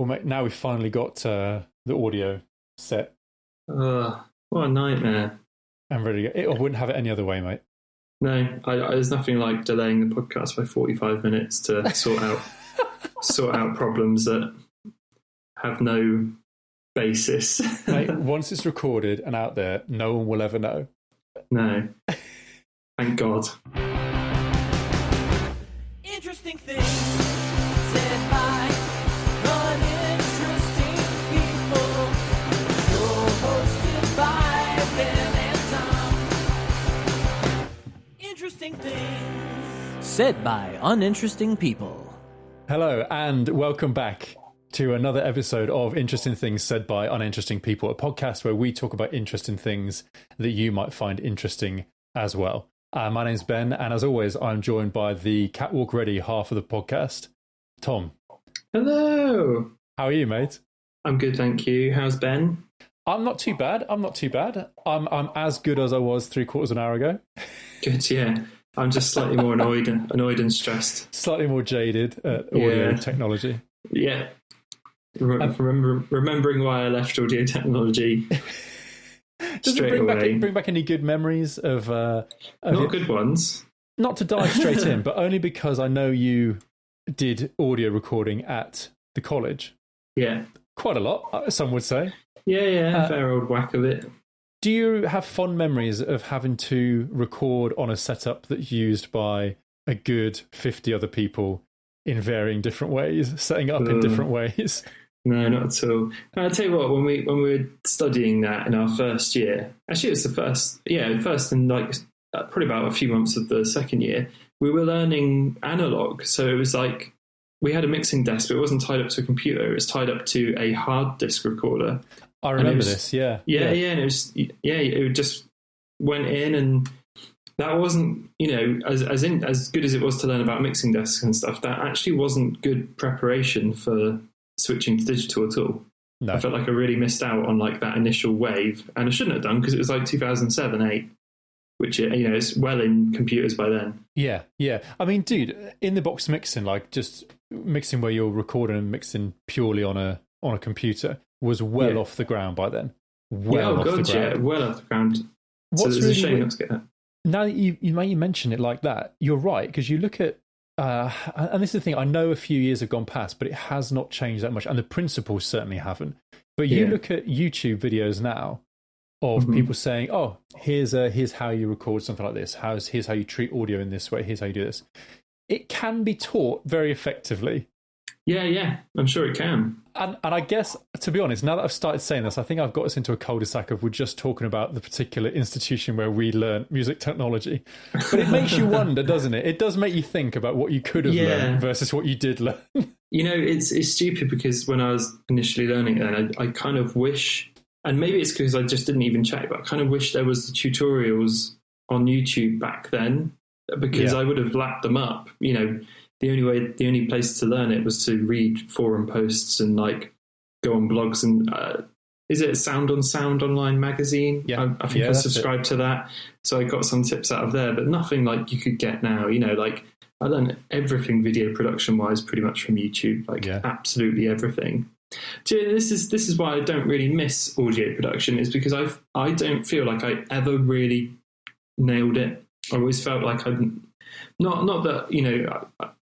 Well, mate, now we've finally got the audio set What a nightmare. and ready to go. I wouldn't have it any other way, mate. No, there's nothing like delaying the podcast by 45 minutes to sort out problems that have no basis. Mate, once it's recorded and out there, no one will ever know. No. Thank God. Interesting things said by uninteresting people. You're hosted by Ben and Tom. Interesting things said by uninteresting people. Hello, and welcome back to another episode of Interesting Things Said by Uninteresting People, a podcast where we talk about interesting things that you might find interesting as well. My name's Ben, and as always, I'm joined by the catwalk ready half of the podcast, Tom. Hello. How are you, mate? I'm good, thank you. How's Ben? I'm not too bad. I'm I'm as good as I was 3/4 of an hour ago. Good, yeah. I'm just slightly more annoyed and stressed. Slightly more jaded at audio technology. Yeah. Remembering why I left audio technology. Does it bring back any good memories of not good ones? Not to dive straight in, but only because I know you did audio recording at the college. Yeah. Quite a lot, some would say. Yeah, fair old whack of it. Do you have fond memories of having to record on a setup that's used by a good 50 other people in varying different ways, setting up in different ways? No, not at all. I'll tell you what, when we were studying that in our first year, actually it was the first in like probably about a few months of the second year, we were learning analog. So it was like we had a mixing desk, but it wasn't tied up to a computer. It was tied up to a hard disk recorder. I remember this, yeah. Yeah, and it just went in, and that wasn't, as good as it was to learn about mixing desks and stuff, that actually wasn't good preparation for switching to digital at all. No. I felt like I really missed out on like that initial wave, and I shouldn't have done because it was like 2007-8, which is well in computers by then. Yeah. I mean, dude, in the box mixing, like just mixing where you're recording and mixing purely on a computer was well off the ground by then. Well off the ground. What's so there's really a shame not to get that. Now that you mention it like that, you're right, because you look at and this is the thing, I know a few years have gone past, but it has not changed that much, and the principles certainly haven't. But you look at YouTube videos now of people saying, "Oh, here's how you record something like this. Here's how you treat audio in this way. Here's how you do this." It can be taught very effectively. Yeah, I'm sure it can. And I guess, to be honest, now that I've started saying this, I think I've got us into a cul-de-sac of we're just talking about the particular institution where we learn music technology. But it makes you wonder, doesn't it? It does make you think about what you could have learned versus what you did learn. It's stupid because when I was initially learning it, I kind of wish, and maybe it's because I just didn't even check, but I kind of wish there was the tutorials on YouTube back then, because I would have lapped them up, The only place to learn it was to read forum posts and like go on blogs and is it Sound on Sound online magazine? Yeah, I think I subscribed to that, so I got some tips out of there, but nothing like you could get now. Like I learned everything video production wise pretty much from YouTube, absolutely everything. This is why I don't really miss audio production, is because I don't feel like I ever really nailed it. I always felt like I didn't. Not that,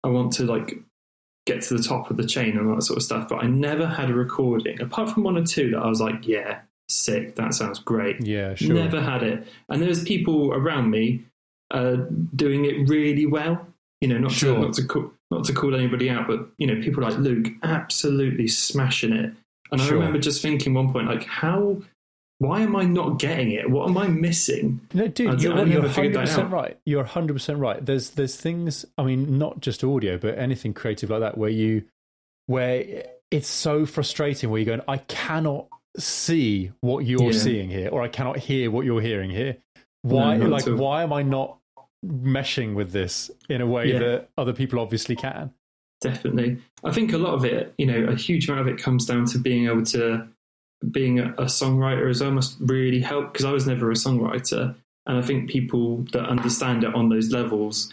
I want to like get to the top of the chain and all that sort of stuff, but I never had a recording, apart from one or two, that I was like, yeah, sick, that sounds great. Yeah, sure. Never had it. And there's people around me doing it really well, not to call anybody out, but, people like Luke absolutely smashing it. And I remember just thinking one point, like, why am I not getting it? What am I missing? No, dude, you're 100% right. You're 100% right. There's things, I mean, not just audio, but anything creative like that, where it's so frustrating, where you're going, I cannot see what you're seeing here, or I cannot hear what you're hearing here. Why am I not meshing with this in a way that other people obviously can? Definitely. I think a lot of it, a huge amount of it comes down to being a songwriter as well must really help, because I was never a songwriter, and I think people that understand it on those levels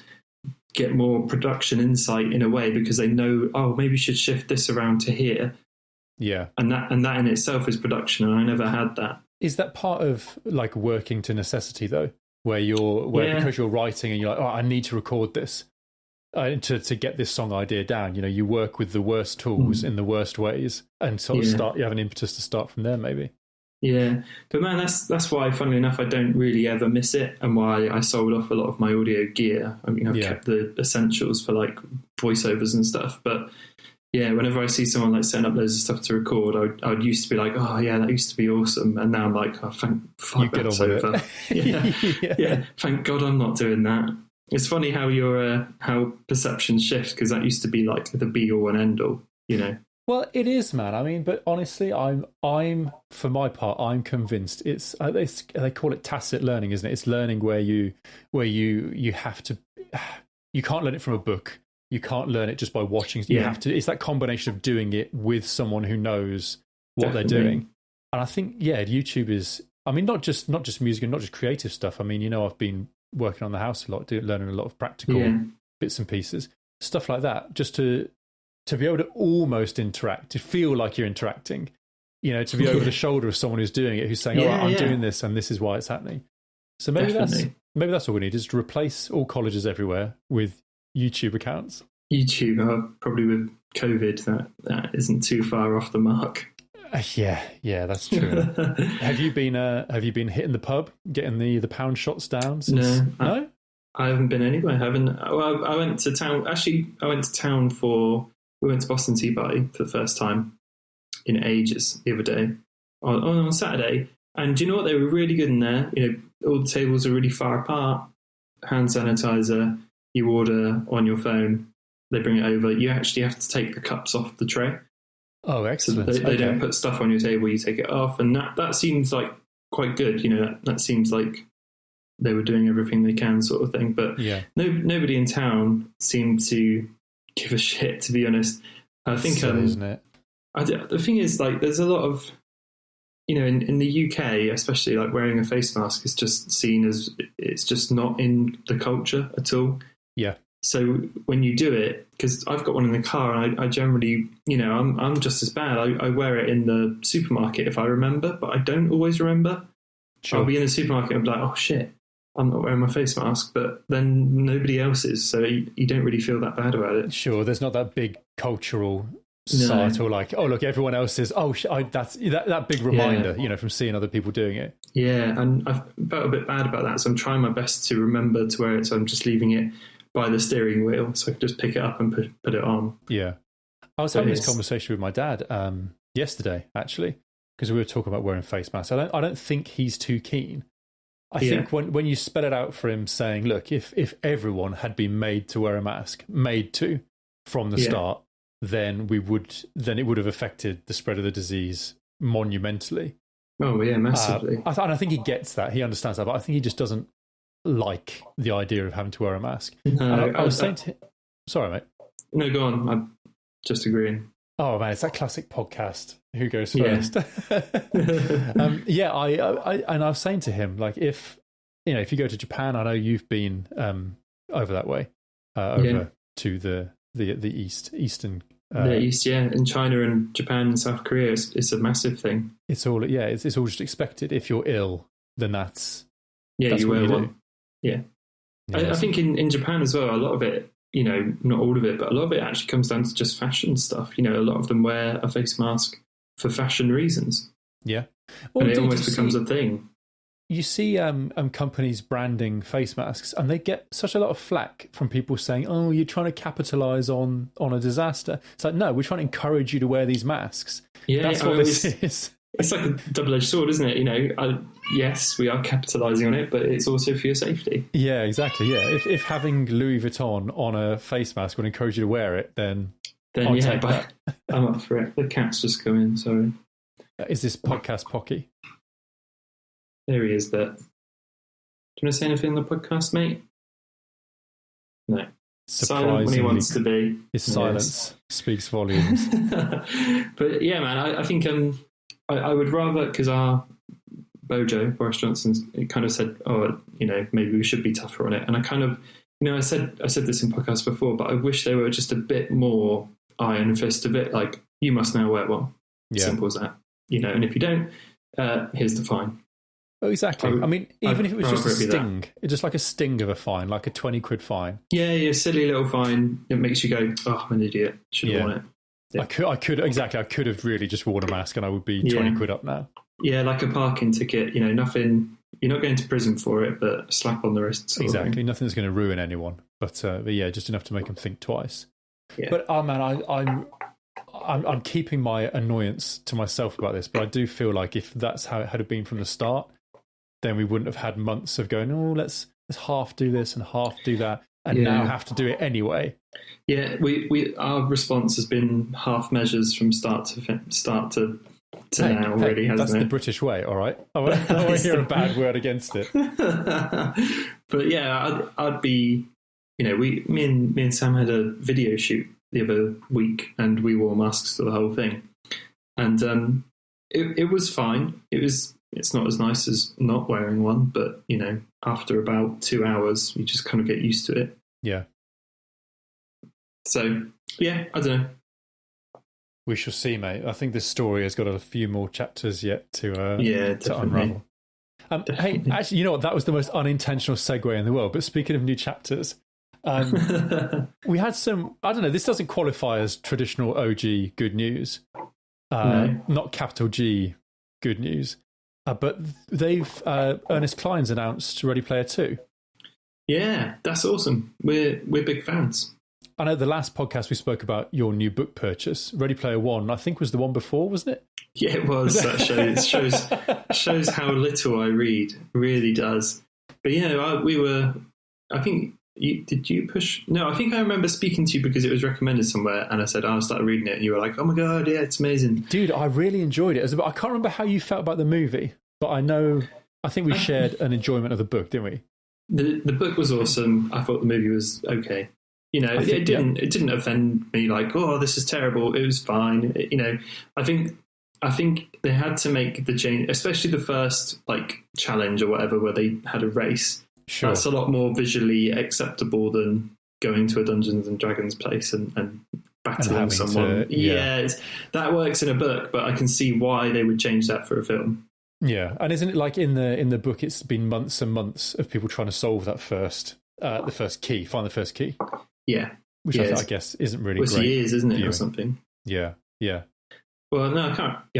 get more production insight in a way, because they know, maybe you should shift this around to here, Yeah. And that in itself is production, and I never had that. Is that part of like working to necessity though, where because you're writing and you're like, oh, I need to record this to get this song idea down. You work with the worst tools in the worst ways, and sort of you have an impetus to start from there, maybe. Yeah, but man, that's why, funnily enough, I don't really ever miss it, and why I sold off a lot of my audio gear. I mean, I've kept the essentials for like voiceovers and stuff, but yeah, whenever I see someone like setting up loads of stuff to record, I would used to be like, oh yeah, that used to be awesome, and now I'm like, oh, fuck that's over. yeah, thank God I'm not doing that. It's funny how how perceptions shift, because that used to be like the be all and end all, Well, it is, man. I mean, but honestly, I'm for my part, I'm convinced it's they call it tacit learning, isn't it? It's learning where you have to, you can't learn it from a book. You can't learn it just by watching. You have to. It's that combination of doing it with someone who knows what they're doing. And I think, YouTube is. I mean, not just music and not just creative stuff. I mean, I've been working on the house a lot, learning a lot of practical bits and pieces, stuff like that, just to be able to almost interact, to feel like you're interacting, to be over the shoulder of someone who's doing it, who's saying, "Oh, I'm doing this, and this is why it's happening." So maybe that's all we need, is to replace all colleges everywhere with YouTube accounts. YouTube, probably with COVID, that isn't too far off the mark. Yeah, that's true. Have you been hitting the pub, getting the pound shots down? No, I haven't been anywhere. I went to town. Actually, I went to town we went to Boston Tea Party for the first time in ages the other day on Saturday. And do you know what? They were really good in there. All the tables are really far apart. Hand sanitizer. You order on your phone. They bring it over. You actually have to take the cups off the tray. Oh, excellent. So they don't put stuff on your table. You take it off. And that seems like quite good. That seems like they were doing everything they can, sort of thing. But nobody in town seemed to give a shit, to be honest. I think isn't it? The thing is, like, there's a lot of, in the UK, especially, like, wearing a face mask is just seen as, it's just not in the culture at all. Yeah. So when you do it, because I've got one in the car, and I generally, I'm just as bad. I wear it in the supermarket if I remember, but I don't always remember. Sure. I'll be in the supermarket and be like, oh shit, I'm not wearing my face mask, but then nobody else is, so you don't really feel that bad about it. Sure, there's not that big cultural societal like, oh look, everyone else is. Oh, that's that big reminder, from seeing other people doing it. Yeah, and I've felt a bit bad about that, so I'm trying my best to remember to wear it. So I'm just leaving it by the steering wheel, so I can just pick it up and put it on. Yeah, I was having this conversation with my dad yesterday, actually, because we were talking about wearing face masks. I don't think he's too keen. I think when you spell it out for him, saying, look, if everyone had been made to wear a mask, from the start, then it would have affected the spread of the disease monumentally. Oh yeah, massively. And I think he gets that, he understands that, but I think he just doesn't like the idea of having to wear a mask. No, I was saying to him, sorry, mate. No, go on. I'm just agreeing. Oh man, it's that classic podcast. Who goes first? Yeah. I was saying to him, like, if you go to Japan, I know you've been over that way, to the eastern. The East, in China and Japan and South Korea, it's a massive thing. It's all just expected. If you're ill, then that's you wear one. Do. Yeah, I think in Japan as well, a lot of it, not all of it, but a lot of it actually comes down to just fashion stuff. A lot of them wear a face mask for fashion reasons. Yeah, and it almost becomes a thing. You see companies branding face masks, and they get such a lot of flack from people saying, oh, you're trying to capitalize on a disaster. It's like, no, we're trying to encourage you to wear these masks. Yeah, that's what this is. It's like a double-edged sword, isn't it? Yes, we are capitalizing on it, but it's also for your safety. Yeah, exactly. Yeah, if having Louis Vuitton on a face mask would encourage you to wear it, then I'll take that. I'm up for it. The cat's just come in, sorry. Is this podcast Pocky? There he is, there. Do you want to say anything on the podcast, mate? No. Silent when he wants to be. His silence speaks volumes. But yeah, man, I think I would rather, because our Bojo, Boris Johnson's, kind of said, oh, maybe we should be tougher on it. And I kind of, I said this in podcasts before, but I wish they were just a bit more iron fist, a bit like, you must now wear one. Simple as that. And if you don't, here's the fine. Oh, exactly. I mean, even if it was just a sting, it's just like a sting of a fine, like a 20 quid fine. Yeah, silly little fine. It makes you go, oh, I'm an idiot. Should have worn it. Yeah. I could have really just worn a mask and I would be 20 quid up now. Yeah, like a parking ticket, nothing, you're not going to prison for it, but a slap on the wrist. Exactly. Nothing's going to ruin anyone. But yeah, just enough to make them think twice. Yeah. But man, I'm keeping my annoyance to myself about this, but I do feel like if that's how it had been from the start, then we wouldn't have had months of going, oh, let's half do this and half do that, and now have to do it anyway. Yeah, our response has been half measures from start to now, really, hasn't that's it? That's the British way, all right? I won't hear a bad word against it. But yeah, I'd be, me and Sam had a video shoot the other week, and we wore masks for the whole thing, and it was fine. It's not as nice as not wearing one, but after about 2 hours, you just kind of get used to it. Yeah. So yeah, I don't know. We shall see, mate. I think this story has got a few more chapters yet to unravel. Hey, actually, you know what? That was the most unintentional segue in the world. But speaking of new chapters, we had some, I don't know, this doesn't qualify as traditional OG good news. No. Not capital G good news. But they've, Ernest Cline's announced Ready Player 2. Yeah, that's awesome. We're big fans. I know the last podcast we spoke about your new book purchase, Ready Player 1, I think was the one before, wasn't it? Yeah, it was. That shows how little I read. It really does. But I think, did you push? No, I think I remember speaking to you because it was recommended somewhere, and I said, I'll start reading it, and you were like, oh my God, yeah, it's amazing. Dude, I really enjoyed it. I can't remember how you felt about the movie, but I think we shared an enjoyment of the book, didn't we? The book was awesome. I thought the movie was okay. It didn't offend me like, oh, this is terrible. It was fine. I think they had to make the change, especially the first challenge or whatever, where they had a race. Sure. That's a lot more visually acceptable than going to a Dungeons and Dragons place and battling someone. That works in a book, but I can see why they would change that for a film. Yeah, and isn't it like in the book? It's been months and months of people trying to solve that find the first key. Yeah, which I guess isn't really great. Years, isn't it, viewing. Or something? Yeah. Well, no, I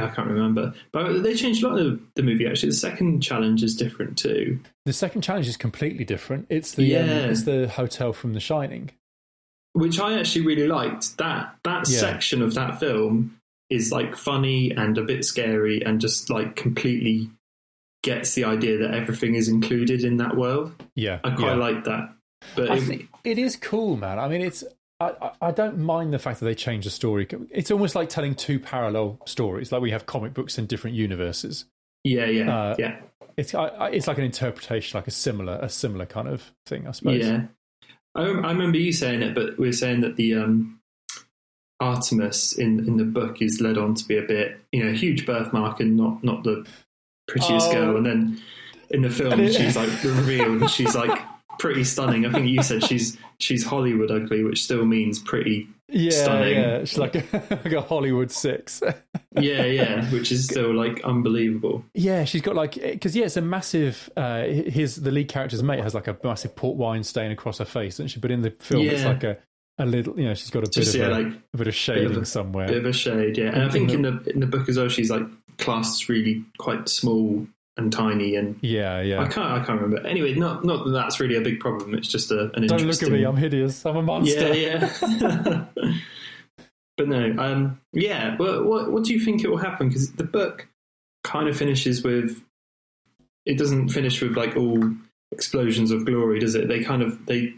can't remember. But they changed a lot of the movie. Actually, the second challenge is different too. The second challenge is completely different. It's the hotel from The Shining, which I actually really liked. That section of that film is funny and a bit scary, and just I gets the idea that everything is included in that world. Yeah, I quite like that. But I think it is cool, man. I mean, I don't mind the fact that they change the story. It's almost like telling two parallel stories, like we have comic books in different universes. Yeah. It's like an interpretation, like a similar kind of thing, I suppose. Yeah, I remember you saying it, but we were saying that the Artemis in the book is led on to be a bit, a huge birthmark and not the prettiest girl, and then in the film she's revealed and she's pretty stunning. I think you said she's Hollywood ugly, which still means pretty stunning. Yeah, she's like a Hollywood 6. yeah, which is still unbelievable. Yeah, she's got because it's a massive. The lead character's mate has a massive port wine stain across her face, and but in the film it's a little. She's got a bit of shading somewhere. Bit of a shade, yeah. And I think in the book as well, she's classed as really quite small and tiny, and I can't remember. Anyway, not that that's really a big problem. It's just an Don't interesting... look at me, I'm hideous. I'm a monster. Yeah. But no, what do you think it will happen? Because the book kind of finishes with. It doesn't finish with all explosions of glory, does it? They kind of they.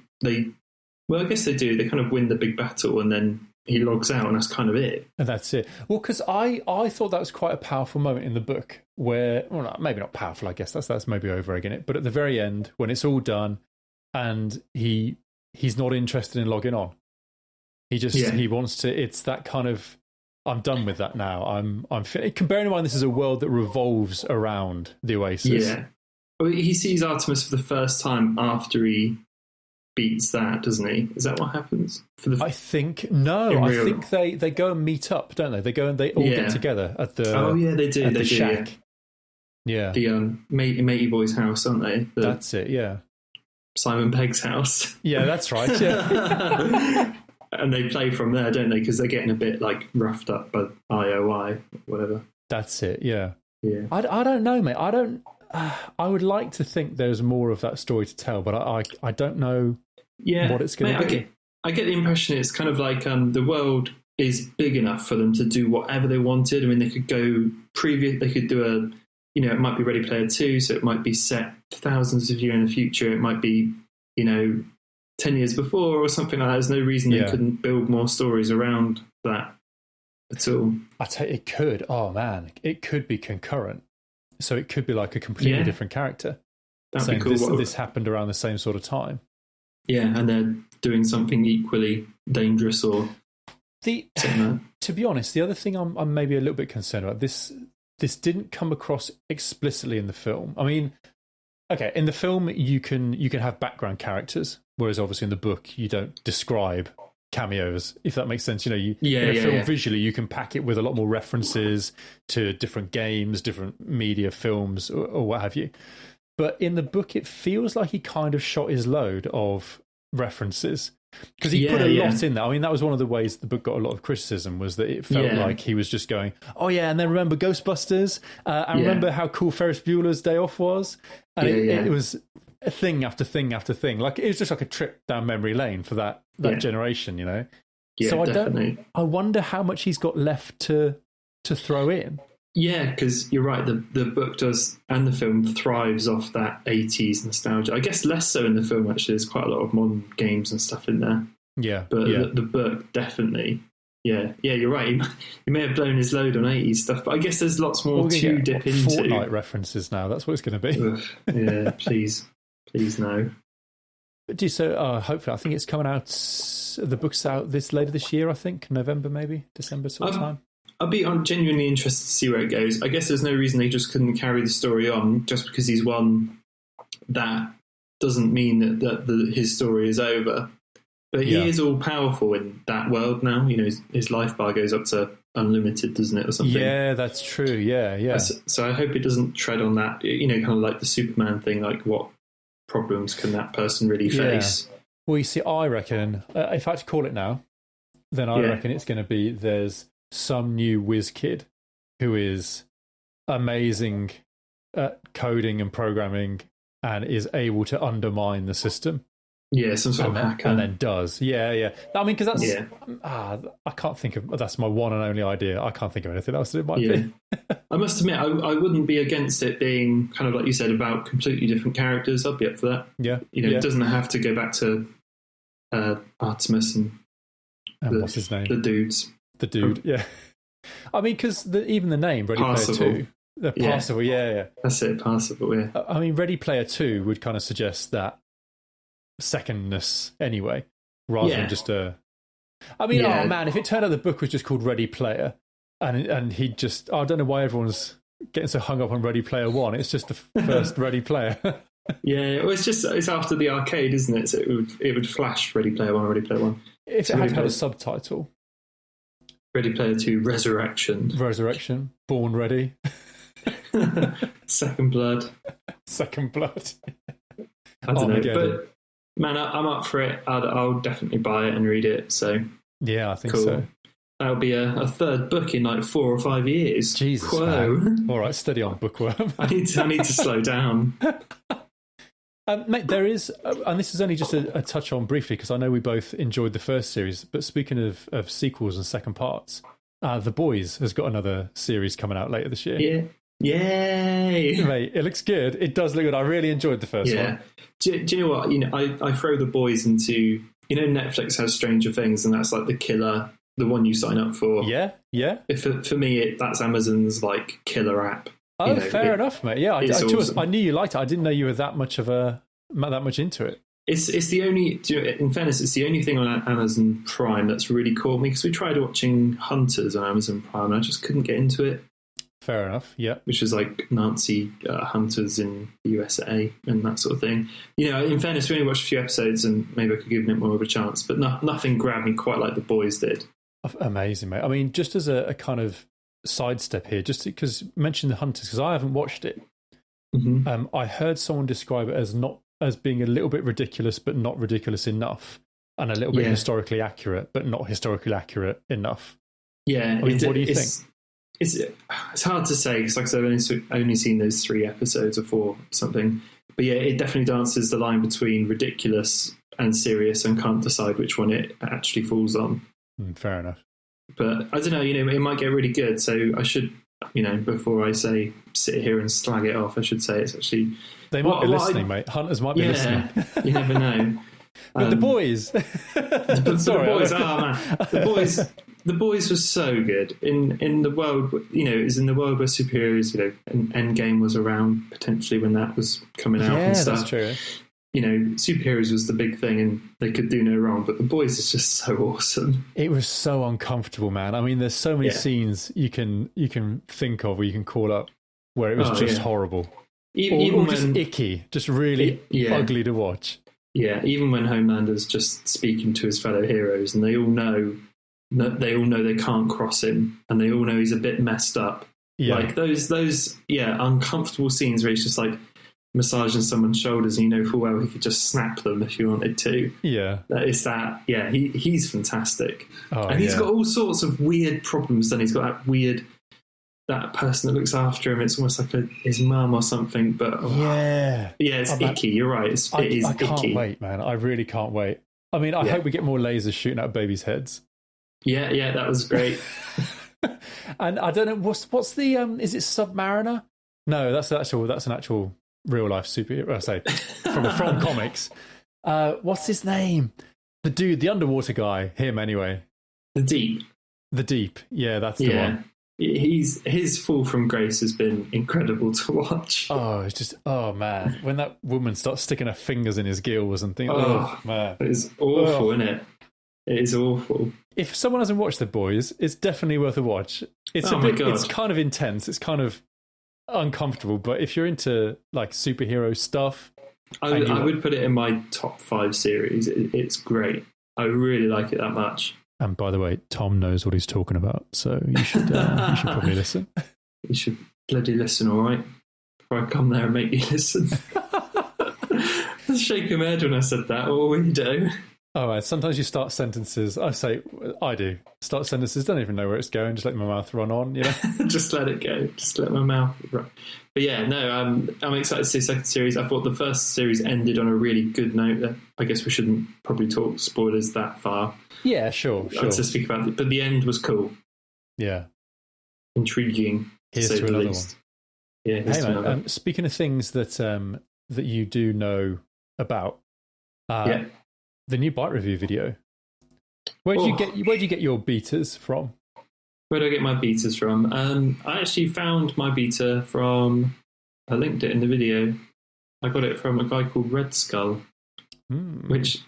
Well, I guess they do. They kind of win the big battle, and then he logs out, and that's kind of it. And that's it. Well, because I thought that was quite a powerful moment in the book where, maybe not powerful, I guess that's maybe over-egging it, but at the very end, when it's all done and he's not interested in logging on. He wants to, it's that kind of, I'm done with that now. I'm bearing in mind this is a world that revolves around the Oasis. Yeah. Well, he sees Artemis for the first time after he beats that, doesn't he? Is that what happens? I think they go and meet up, don't they? They go and they all get together at the. Oh yeah, they do. They do. Shack. Yeah. The matey boy's house, aren't they? That's it. Yeah. Simon Pegg's house. Yeah, that's right. Yeah. And they play from there, don't they? Because they're getting a bit like roughed up by IOI, whatever. That's it. Yeah. Yeah. I don't know, mate. I would like to think there's more of that story to tell, but I don't know what it's going to be. I get the impression it's kind of like the world is big enough for them to do whatever they wanted. I mean, they could go they could do it might be Ready Player 2, so it might be set thousands of years in the future. It might be, 10 years before or something like that. There's no reason they couldn't build more stories around that at all. I tell you, it could. Oh, man. It could be concurrent. So it could be like a completely different character. That'd be cool. This happened around the same sort of time. Yeah, and they're doing something equally dangerous or something. To be honest, the other thing I'm maybe a little bit concerned about, this didn't come across explicitly in the film. I mean, okay, in the film you can have background characters, whereas obviously in the book you don't describe cameos, if that makes sense. In a film visually you can pack it with a lot more references to different games, different media, films, or what have you. But in the book it feels like he kind of shot his load of references, because he put a lot in there. I mean, that was one of the ways the book got a lot of criticism, was that it felt like he was just going, oh yeah, and then remember Ghostbusters, and remember how cool Ferris Bueller's Day Off was, and it was a thing after thing after thing. Like, it was just like a trip down memory lane for that generation, Yeah, so I wonder how much he's got left to throw in. Yeah, because you're right, the book does, and the film thrives off that 80s nostalgia. I guess less so in the film, actually. There's quite a lot of modern games and stuff in there. Yeah. But the book, definitely. Yeah, you're right. He may have blown his load on 80s stuff, but I guess there's lots more to dip into. Fortnite references now, that's what it's going to be. Ugh, yeah, please no. But hopefully, I think it's coming out, the book's out later this year, I think, November maybe, December sort of time. I'll be genuinely interested to see where it goes. I guess there's no reason they just couldn't carry the story on. Just because he's won, that doesn't mean that his story is over. But he is all powerful in that world now. His life bar goes up to unlimited, doesn't it, or something? Yeah, that's true. Yeah. So I hope it doesn't tread on that. Kind of like the Superman thing. Like, what problems can that person really face? Well, you see, I reckon if I had to call it now, then I reckon it's going to be there's some new whiz kid who is amazing at coding and programming and is able to undermine the system. Yeah, some sort of hacker. And then does. Yeah. I mean, because that's... I can't think of... That's my one and only idea. I can't think of anything else that it might be. I must admit, I wouldn't be against it being kind of, like you said, about completely different characters. I'd be up for that. Yeah. It doesn't have to go back to Artemis and what's his name? The dudes. The dude, yeah. I mean, because even the name, Ready Player 2. Passable, yeah. That's it, passable, yeah. I mean, Ready Player 2 would kind of suggest that secondness anyway, rather than just a... I mean, oh man, if it turned out the book was just called Ready Player, and he just... I don't know why everyone's getting so hung up on Ready Player 1. It's just the first Ready Player. Yeah, well, it's after the arcade, isn't it? So it would flash Ready Player 1, Ready Player 1. If it had a subtitle... Ready Player 2 Resurrection. Born Ready. Second Blood. I don't know. But, man, I'm up for it. I'll definitely buy it and read it. So yeah, I think so. That'll be a third book in like 4 or 5 years. Jesus, man. All right, steady on, bookworm. I need to slow down. Mate, there is, and this is only just a touch on briefly, because I know we both enjoyed the first series, but speaking of sequels and second parts, The Boys has got another series coming out later this year. Yeah. Yay! Mate, it looks good. It does look good. I really enjoyed the first one. Do you know what? I throw The Boys into, Netflix has Stranger Things, and that's like the killer, the one you sign up for. Yeah. For me, that's Amazon's like killer app. Oh, fair enough, mate. Yeah, I knew you liked it. I didn't know you were that much into it. It's the only, in fairness, it's the only thing on Amazon Prime that's really caught me, because we tried watching Hunters on Amazon Prime and I just couldn't get into it. Fair enough. Yeah. Which is like Nazi hunters in the USA and that sort of thing. You know, in fairness, we only watched a few episodes and maybe I could give it more of a chance, but nothing grabbed me quite like The Boys did. Amazing, mate. I mean, just as a kind of sidestep here, just because mention the hunters, because I haven't watched it. Mm-hmm. I heard someone describe it as being a little bit ridiculous, but not ridiculous enough, and a little bit historically accurate, but not historically accurate enough. Yeah. I mean, what do you think? It's hard to say because, like I said, I've only seen those 3 episodes or 4 something. But yeah, it definitely dances the line between ridiculous and serious, and can't decide which one it actually falls on. Fair enough. But I don't know. You know, it might get really good. So I should, you know, before I say sit here and slag it off, I should say it's actually they might be listening, mate. Hunters might be listening. You never know. But The Boys. Sorry, The Boys. Oh man, The Boys was so good in the world. You know, it was in the world where superheroes, you know, and Endgame was around potentially when that was coming out. Yeah, and stuff. That's true. You know, superheroes was the big thing, and they could do no wrong. But The Boys is just so awesome. It was so uncomfortable, man. I mean, there's so many scenes you can think of, or you can call up, where it was just horrible, even or just icky, just really ugly to watch. Yeah, even when Homelander's just speaking to his fellow heroes, and they all know they can't cross him, and they all know he's a bit messed up. Yeah. Like those uncomfortable scenes where he's just like massaging someone's shoulders, and you know full well he could just snap them if he wanted to. Yeah, he's fantastic, and he's got all sorts of weird problems. Then he's got that person that looks after him. It's almost like his mum or something. But it's icky. You're right. I can't wait, man. I really can't wait. I mean, I hope we get more lasers shooting out babies' heads. Yeah, that was great. And I don't know what's the is it Submariner? No, that's an actual real life superhero. I say from comics. What's his name? The dude, the underwater guy. Him anyway. The Deep. Yeah, that's the one. His fall from grace has been incredible to watch. Oh, it's just man, when that woman starts sticking her fingers in his gills and things. Man, it's awful, isn't it? It is awful. If someone hasn't watched The Boys, it's definitely worth a watch. It's it's kind of intense. It's kind of uncomfortable, but if you're into like superhero stuff, I would put it in my top 5 series. It's great. I really like it that much. And by the way, Tom knows what he's talking about, so you should probably listen. You should bloody listen, all right? Before I come there and make you listen. I was shaking my head when I said that. What will you do? All right. Sometimes you start sentences. I do. Start sentences. Don't even know where it's going. Just let my mouth run on. You know. Just let it go. Just let my mouth run. But yeah, no. I'm excited to see the second series. I thought the first series ended on a really good note. I guess we shouldn't probably talk spoilers that far. Yeah, sure. To speak about it, but the end was cool. Yeah, intriguing. Here's to another one. Yeah. Hey man, speaking of things that you do know about, the new bite review video. Where'd you get your beaters from? Where do I get my beaters from? I actually found my beta from. I linked it in the video. I got it from a guy called Red Skull. Which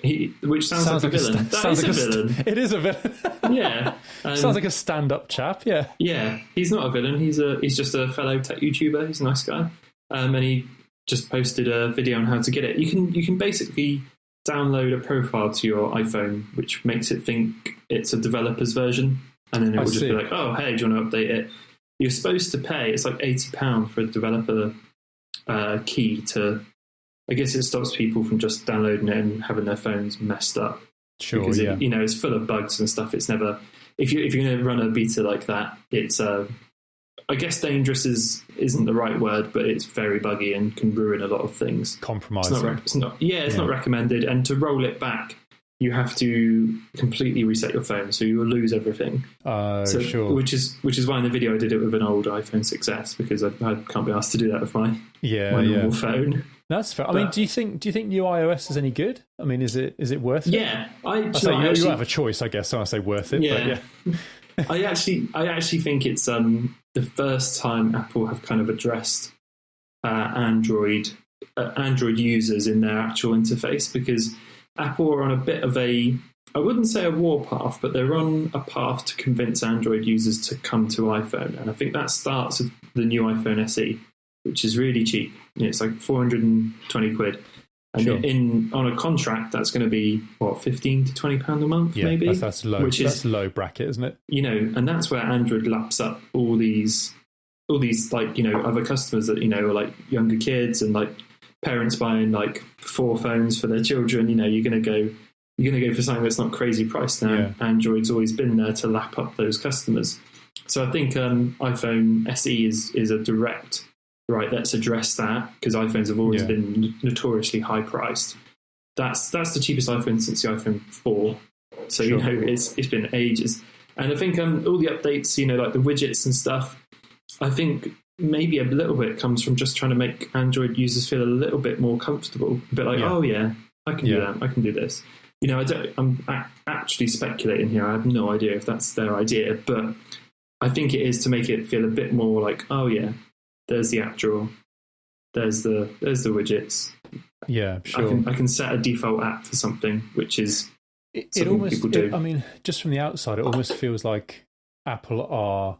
sounds like a villain. That is a villain. It is a villain. Yeah. Sounds like a stand-up chap, yeah. Yeah, he's not a villain. He's just a fellow tech YouTuber. He's a nice guy. And he just posted a video on how to get it. You can basically download a profile to your iPhone, which makes it think it's a developer's version. And then it will just be like, oh, hey, do you want to update it? You're supposed to pay, it's like £80 for a developer key to... I guess it stops people from just downloading it and having their phones messed up. Sure, because it's full of bugs and stuff. It's never if you're going to run a beta like that, it's I guess dangerous isn't the right word, but it's very buggy and can ruin a lot of things. Compromising. It's not recommended. And to roll it back, you have to completely reset your phone, so you will lose everything. Sure. Which is why in the video I did it with an old iPhone 6S because I can't be asked to do that with my normal phone. That's fair. I mean, do you think new iOS is any good? I mean, is it worth it? Yeah, you have a choice, I guess. So I say worth it. Yeah, but yeah. I actually think it's the first time Apple have kind of addressed Android users in their actual interface, because Apple are on a bit of a I wouldn't say a warpath, but they're on a path to convince Android users to come to iPhone. And I think that starts with the new iPhone SE, which is really cheap. It's like 420 quid. And on a contract, that's going to be, what, £15 to £20 a month, maybe? That's low. That's low bracket, isn't it? And that's where Android laps up all these like, other customers that, are like younger kids and like parents buying like 4 phones for their children. You're going to go for something that's not crazy priced now. Yeah. Android's always been there to lap up those customers. So I think iPhone SE is a direct, right, let's address that, because iPhones have always been notoriously high priced. That's the cheapest iPhone since the iPhone 4. So, it's been ages. And I think all the updates, like the widgets and stuff, I think maybe a little bit comes from just trying to make Android users feel a little bit more comfortable. A bit like, oh yeah, I can do that. I can do this. I'm actually speculating here. I have no idea if that's their idea, but I think it is to make it feel a bit more like, oh yeah, there's the app drawer, there's the widgets. Yeah, sure. I can set a default app for something, which is it almost. People do. Just from the outside, it almost feels like Apple are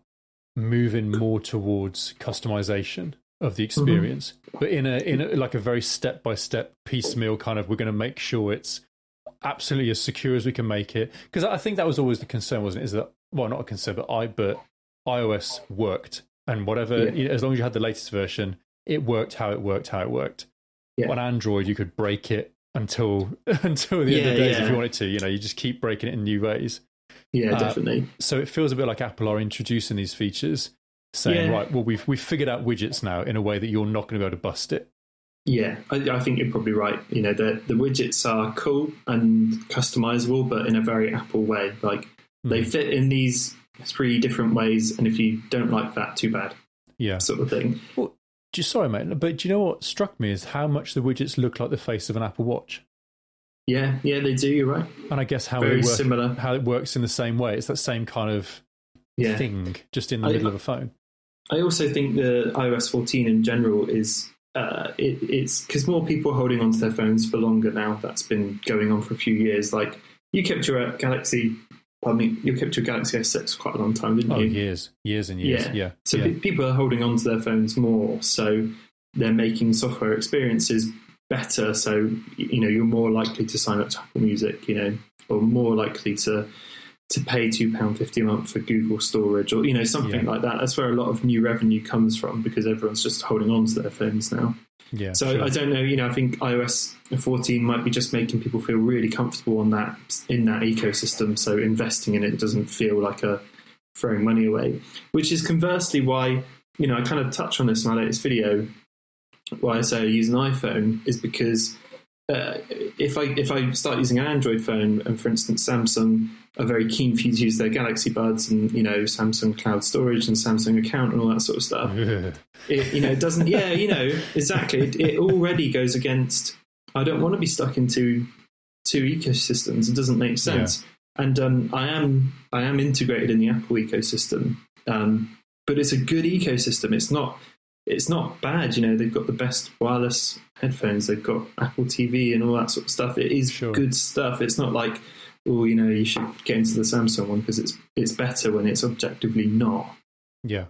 moving more towards customization of the experience, but in a like a very step by step, piecemeal kind of. We're going to make sure it's absolutely as secure as we can make it, because I think that was always the concern, wasn't it? Is that, well, not a concern, but iOS worked, and whatever, as long as you had the latest version, it worked how it worked. On Android, you could break it until the end of the days if you wanted to. You just keep breaking it in new ways. Yeah, definitely. So it feels a bit like Apple are introducing these features, saying, right, well, we've figured out widgets now in a way that you're not going to be able to bust it. Yeah, I think you're probably right. The widgets are cool and customizable, but in a very Apple way. Like, they fit in these 3 different ways, and if you don't like that, too bad. Yeah. Sort of thing. Well, sorry, mate, but do you know what struck me is how much the widgets look like the face of an Apple Watch. Yeah, they do, you're right. And I guess how it works in the same way. It's that same kind of thing, just in the middle of a phone. I also think the iOS 14 in general is... it's because more people are holding onto their phones for longer now. That's been going on for a few years. Like, you kept your Galaxy S6 for quite a long time, didn't you? Years and years. Yeah. So people are holding onto their phones more. So they're making software experiences better. So you're more likely to sign up to Apple Music, or more likely to pay £2.50 a month for Google storage, or something like that. That's where a lot of new revenue comes from, because everyone's just holding on to their phones now. Yeah. So sure. I don't know. I think iOS 14 might be just making people feel really comfortable in that ecosystem. So investing in it doesn't feel like a throwing money away. Which is conversely why I kind of touch on this in my latest video. Why I say I use an iPhone is because if I start using an Android phone, and for instance Samsung are very keen for you to use their Galaxy Buds and Samsung Cloud Storage and Samsung account and all that sort of stuff, it doesn't. Exactly. It already goes against. I don't want to be stuck into 2 ecosystems. It doesn't make sense. Yeah. And I am integrated in the Apple ecosystem, but it's a good ecosystem. It's not bad, they've got the best wireless headphones, they've got Apple TV and all that sort of stuff. It is good stuff. It's not like, you should get into the Samsung one because it's better when it's objectively not. Yeah.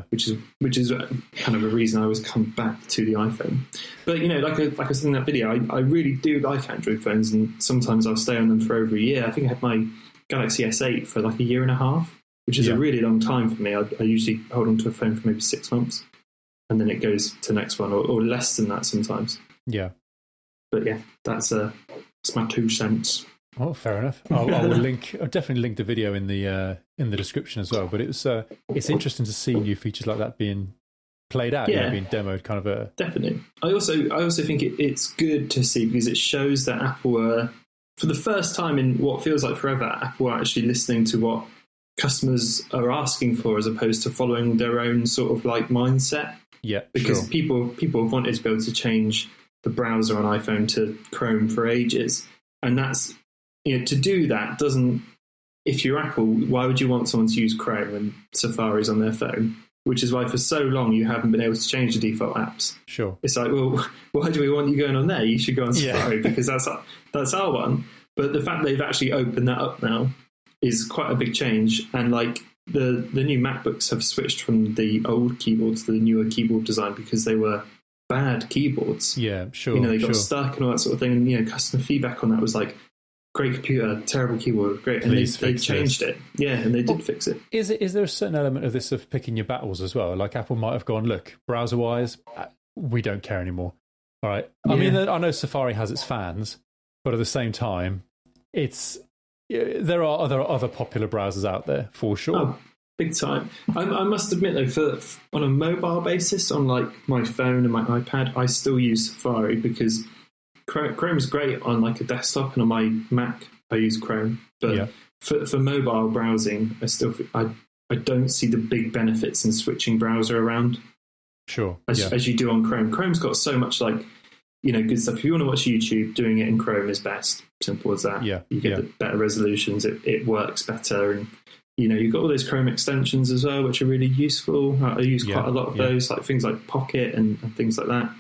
Which is kind of a reason I always come back to the iPhone. But like I said in that video, I really do like Android phones, and sometimes I'll stay on them for over a year. I think I had my Galaxy S8 for like a year and a half, which is a really long time for me. I usually hold on to a phone for maybe 6 months. And then it goes to the next one, or less than that sometimes. Yeah. But yeah, that's my 2 cents. Oh, fair enough. I'll definitely link the video in the description as well. But it's interesting to see new features like that being played out, being demoed, kind of a definitely. I also think it's good to see, because it shows that Apple are, for the first time in what feels like forever, Apple are actually listening to what customers are asking for, as opposed to following their own sort of like mindset. Yeah, because people have wanted to be able to change the browser on iPhone to Chrome for ages, and that's to do that doesn't. If you're Apple, why would you want someone to use Chrome when Safari's on their phone? Which is why for so long you haven't been able to change the default apps. Sure, it's like, well, why do we want you going on there? You should go on Safari because that's our one. But the fact they've actually opened that up now is quite a big change. And like the new MacBooks have switched from the old keyboard to the newer keyboard design because they were bad keyboards. Yeah, sure. You know, they got stuck and all that sort of thing. And, you know, customer feedback on that was like, great computer, terrible keyboard, great. And they changed it. Yeah, and they did fix it. Is there a certain element of this of picking your battles as well? Like Apple might have gone, look, browser-wise, we don't care anymore. All right. Yeah. I mean, I know Safari has its fans, but at the same time, there are other popular browsers out there for sure. Oh, big time. I must admit though, on a mobile basis, on like my phone and my iPad, I still use Safari because Chrome is great on like a desktop, and on my Mac I use Chrome. But for mobile browsing, I don't see the big benefits in switching browser around. Sure. As you do on Chrome. Chrome's got so much like, you know, good stuff. If you want to watch YouTube, doing it in Chrome is best. Simple as that. Yeah. You get the better resolutions. It works better. And, you know, you've got all those Chrome extensions as well, which are really useful. I use quite a lot of those, like things like Pocket and things like that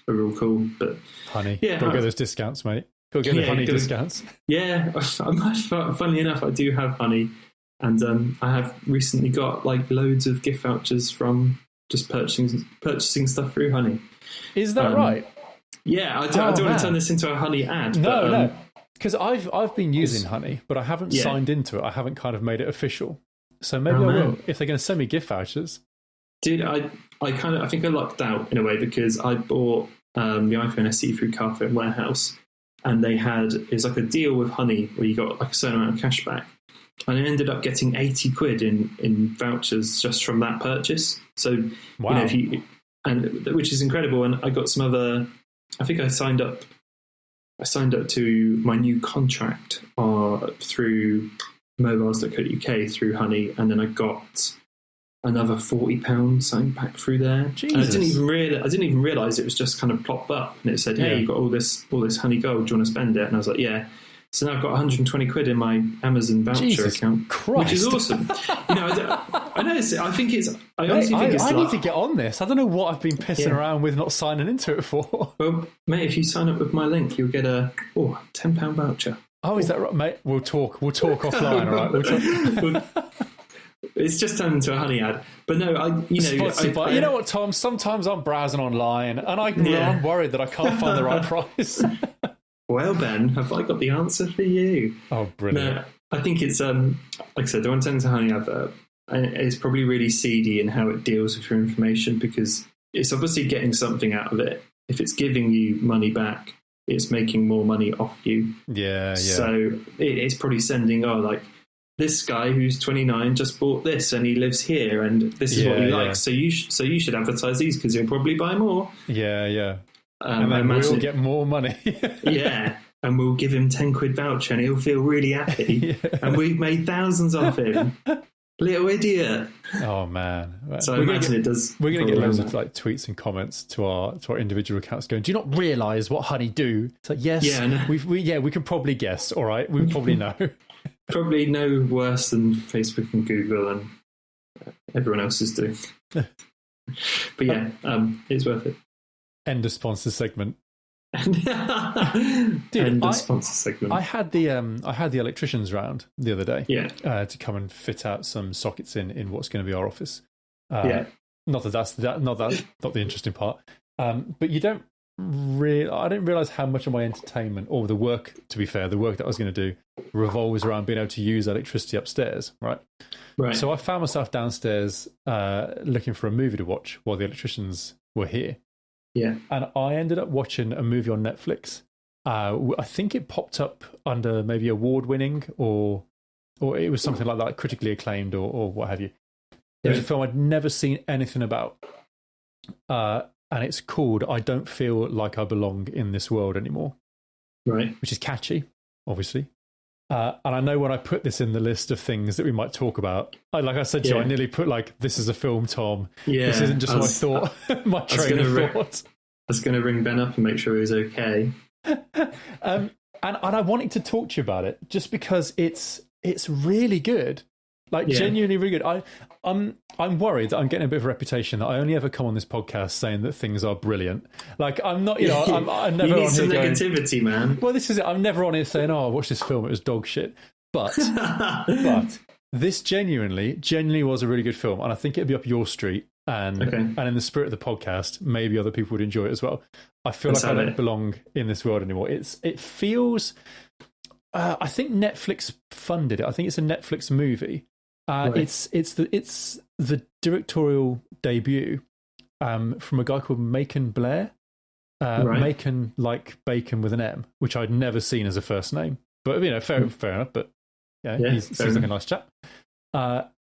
are real cool. But Honey. Gotta get those discounts, mate. Gotta get the Honey discounts. Yeah. Funnily enough, I do have Honey. And I have recently got like loads of gift vouchers from just purchasing stuff through Honey. Is that right? Yeah, I don't want to turn this into a Honey ad. No. Because I've been using Honey, but I haven't signed into it. I haven't kind of made it official. So maybe I will, if they're going to send me gift vouchers. Dude, I think I lucked out in a way because I bought the iPhone SE through Carphone Warehouse, and it was like a deal with Honey where you got like a certain amount of cash back. And I ended up getting 80 quid in vouchers just from that purchase. So, wow. You know, which is incredible. And I got some other, I think I signed up to my new contract through mobiles.co.uk through Honey. And then I got another £40 signed back through there. Jesus. And I didn't even realize it was just kind of plopped up. And it said, hey, you've got all this Honey Gold. Do you want to spend it? And I was like, yeah. So now I've got 120 quid in my Amazon voucher account, which is awesome. You know, I know. I think it's. I honestly think it's. I need to get on this. I don't know what I've been pissing around with not signing into it for. Well, mate, if you sign up with my link, you'll get a £10 voucher. Oh, is that right, mate? We'll talk offline, all right? It's just turned into a Honey ad, but no, you know what, Tom? Sometimes I'm browsing online, and I'm worried that I can't find the right price. Well, Ben, have I got the answer for you? Oh, brilliant. No, I think it's, like I said, the one turn to Honey advert, and it's probably really seedy in how it deals with your information because it's obviously getting something out of it. If it's giving you money back, it's making more money off you. Yeah. So it's probably sending, like, this guy who's 29 just bought this and he lives here and this is what he likes. So you should advertise these because he'll probably buy more. Yeah. And then we'll get more money. Yeah. And we'll give him 10 quid voucher and he'll feel really happy. And we've made thousands off him. Little idiot. Oh, man. So I imagine it does. We're going to get loads of like tweets and comments to our individual accounts going, do you not realise what Honey do? It's like, yes, we can probably guess. All right. We probably know. Probably no worse than Facebook and Google and everyone else is doing. But yeah, it's worth it. End of sponsor segment. Dude, end of sponsor segment. I had the electricians round the other day. Yeah. To come and fit out some sockets in what's going to be our office. Yeah. Not that's not the interesting part. But you don't I didn't realise how much of my entertainment or the work, to be fair, the work that I was going to do revolves around being able to use electricity upstairs, right? So I found myself downstairs looking for a movie to watch while the electricians were here. Yeah. And I ended up watching a movie on Netflix. I think it popped up under maybe award-winning or it was something like that, critically acclaimed or what have you. It was a film I'd never seen anything about. And it's called I Don't Feel Like I Belong in This World Anymore. Right. Which is catchy, obviously. And I know when I put this in the list of things that we might talk about, like I said to you, I nearly put like, this is a film, Tom. Yeah, this isn't just my thought, my train of thought. I was going to ring Ben up and make sure he was okay. And I wanted to talk to you about it just because it's really good. Like genuinely really good. I'm worried that I'm getting a bit of a reputation that I only ever come on this podcast saying that things are brilliant. Like I'm not, I'm never you need on some here negativity, man. Well, this is it. I'm never on here saying, "Oh, I watched this film; it was dog shit." But this genuinely was a really good film, and I think it'd be up your street. And in the spirit of the podcast, maybe other people would enjoy it as well. I feel like I don't belong in this world anymore. It feels. I think Netflix funded it. I think it's a Netflix movie. Right. It's the directorial debut from a guy called Macon Blair. Macon like bacon with an M, which I'd never seen as a first name. But fair enough. But he seems like a nice chap.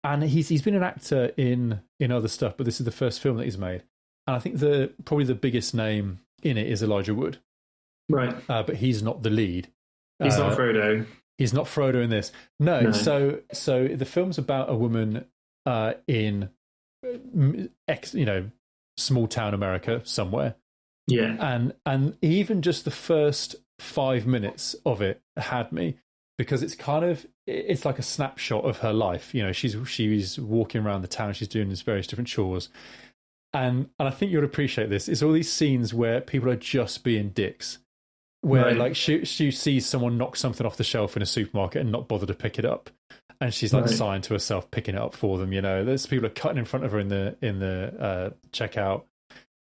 And he's been an actor in other stuff, but this is the first film that he's made. And I think probably the biggest name in it is Elijah Wood. Right. But he's not the lead. He's not Frodo. He's not Frodo in this. No. So the film's about a woman in small town America somewhere. Yeah. And even just the first 5 minutes of it had me, because it's like a snapshot of her life. She's walking around the town, she's doing these various different chores. And I think you'll appreciate this. It's all these scenes where people are just being dicks. Where like she sees someone knock something off the shelf in a supermarket and not bother to pick it up, and she's like signed to herself picking it up for them. There's people are cutting in front of her in the checkout.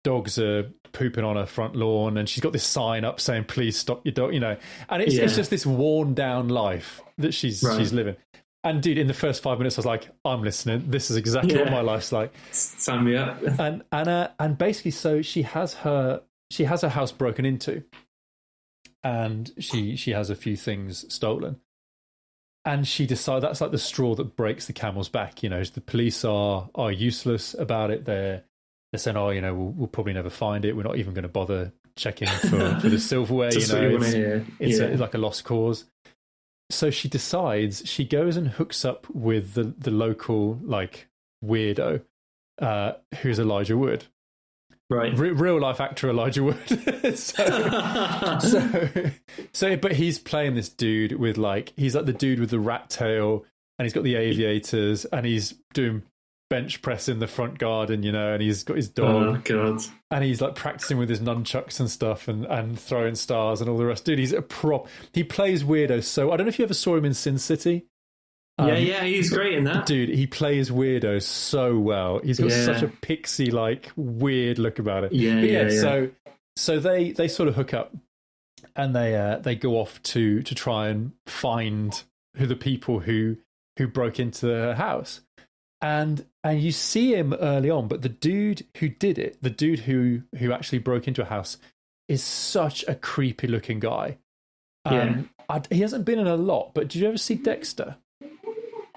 Dogs are pooping on her front lawn, and she's got this sign up saying "Please stop your dog." And it's just this worn down life that she's living. And dude, in the first 5 minutes, I was like, I'm listening. This is exactly what my life's like. Sign me up. And basically, so she has her house broken into. And she has a few things stolen, and she decides that's like the straw that breaks the camel's back. The police are useless about it. They're saying, we'll probably never find it. We're not even going to bother checking for the silverware. It's like a lost cause. So she decides, she goes and hooks up with the local like weirdo who's Elijah Wood. Right, real life actor Elijah Wood. But he's playing this dude with he's like the dude with the rat tail, and he's got the aviators, and he's doing bench press in the front garden, and he's got his dog. Oh God! And he's like practicing with his nunchucks and stuff, and throwing stars and all the rest. Dude, he's a prop. He plays weirdo. So I don't know if you ever saw him in Sin City. He's great in that. Dude, he plays weirdo so well. He's got such a pixie like weird look about it. So they sort of hook up, and they go off to try and find who the people who broke into the house. And you see him early on, but the dude who did it, the dude who actually broke into a house, is such a creepy looking guy. He hasn't been in a lot, but did you ever see Dexter?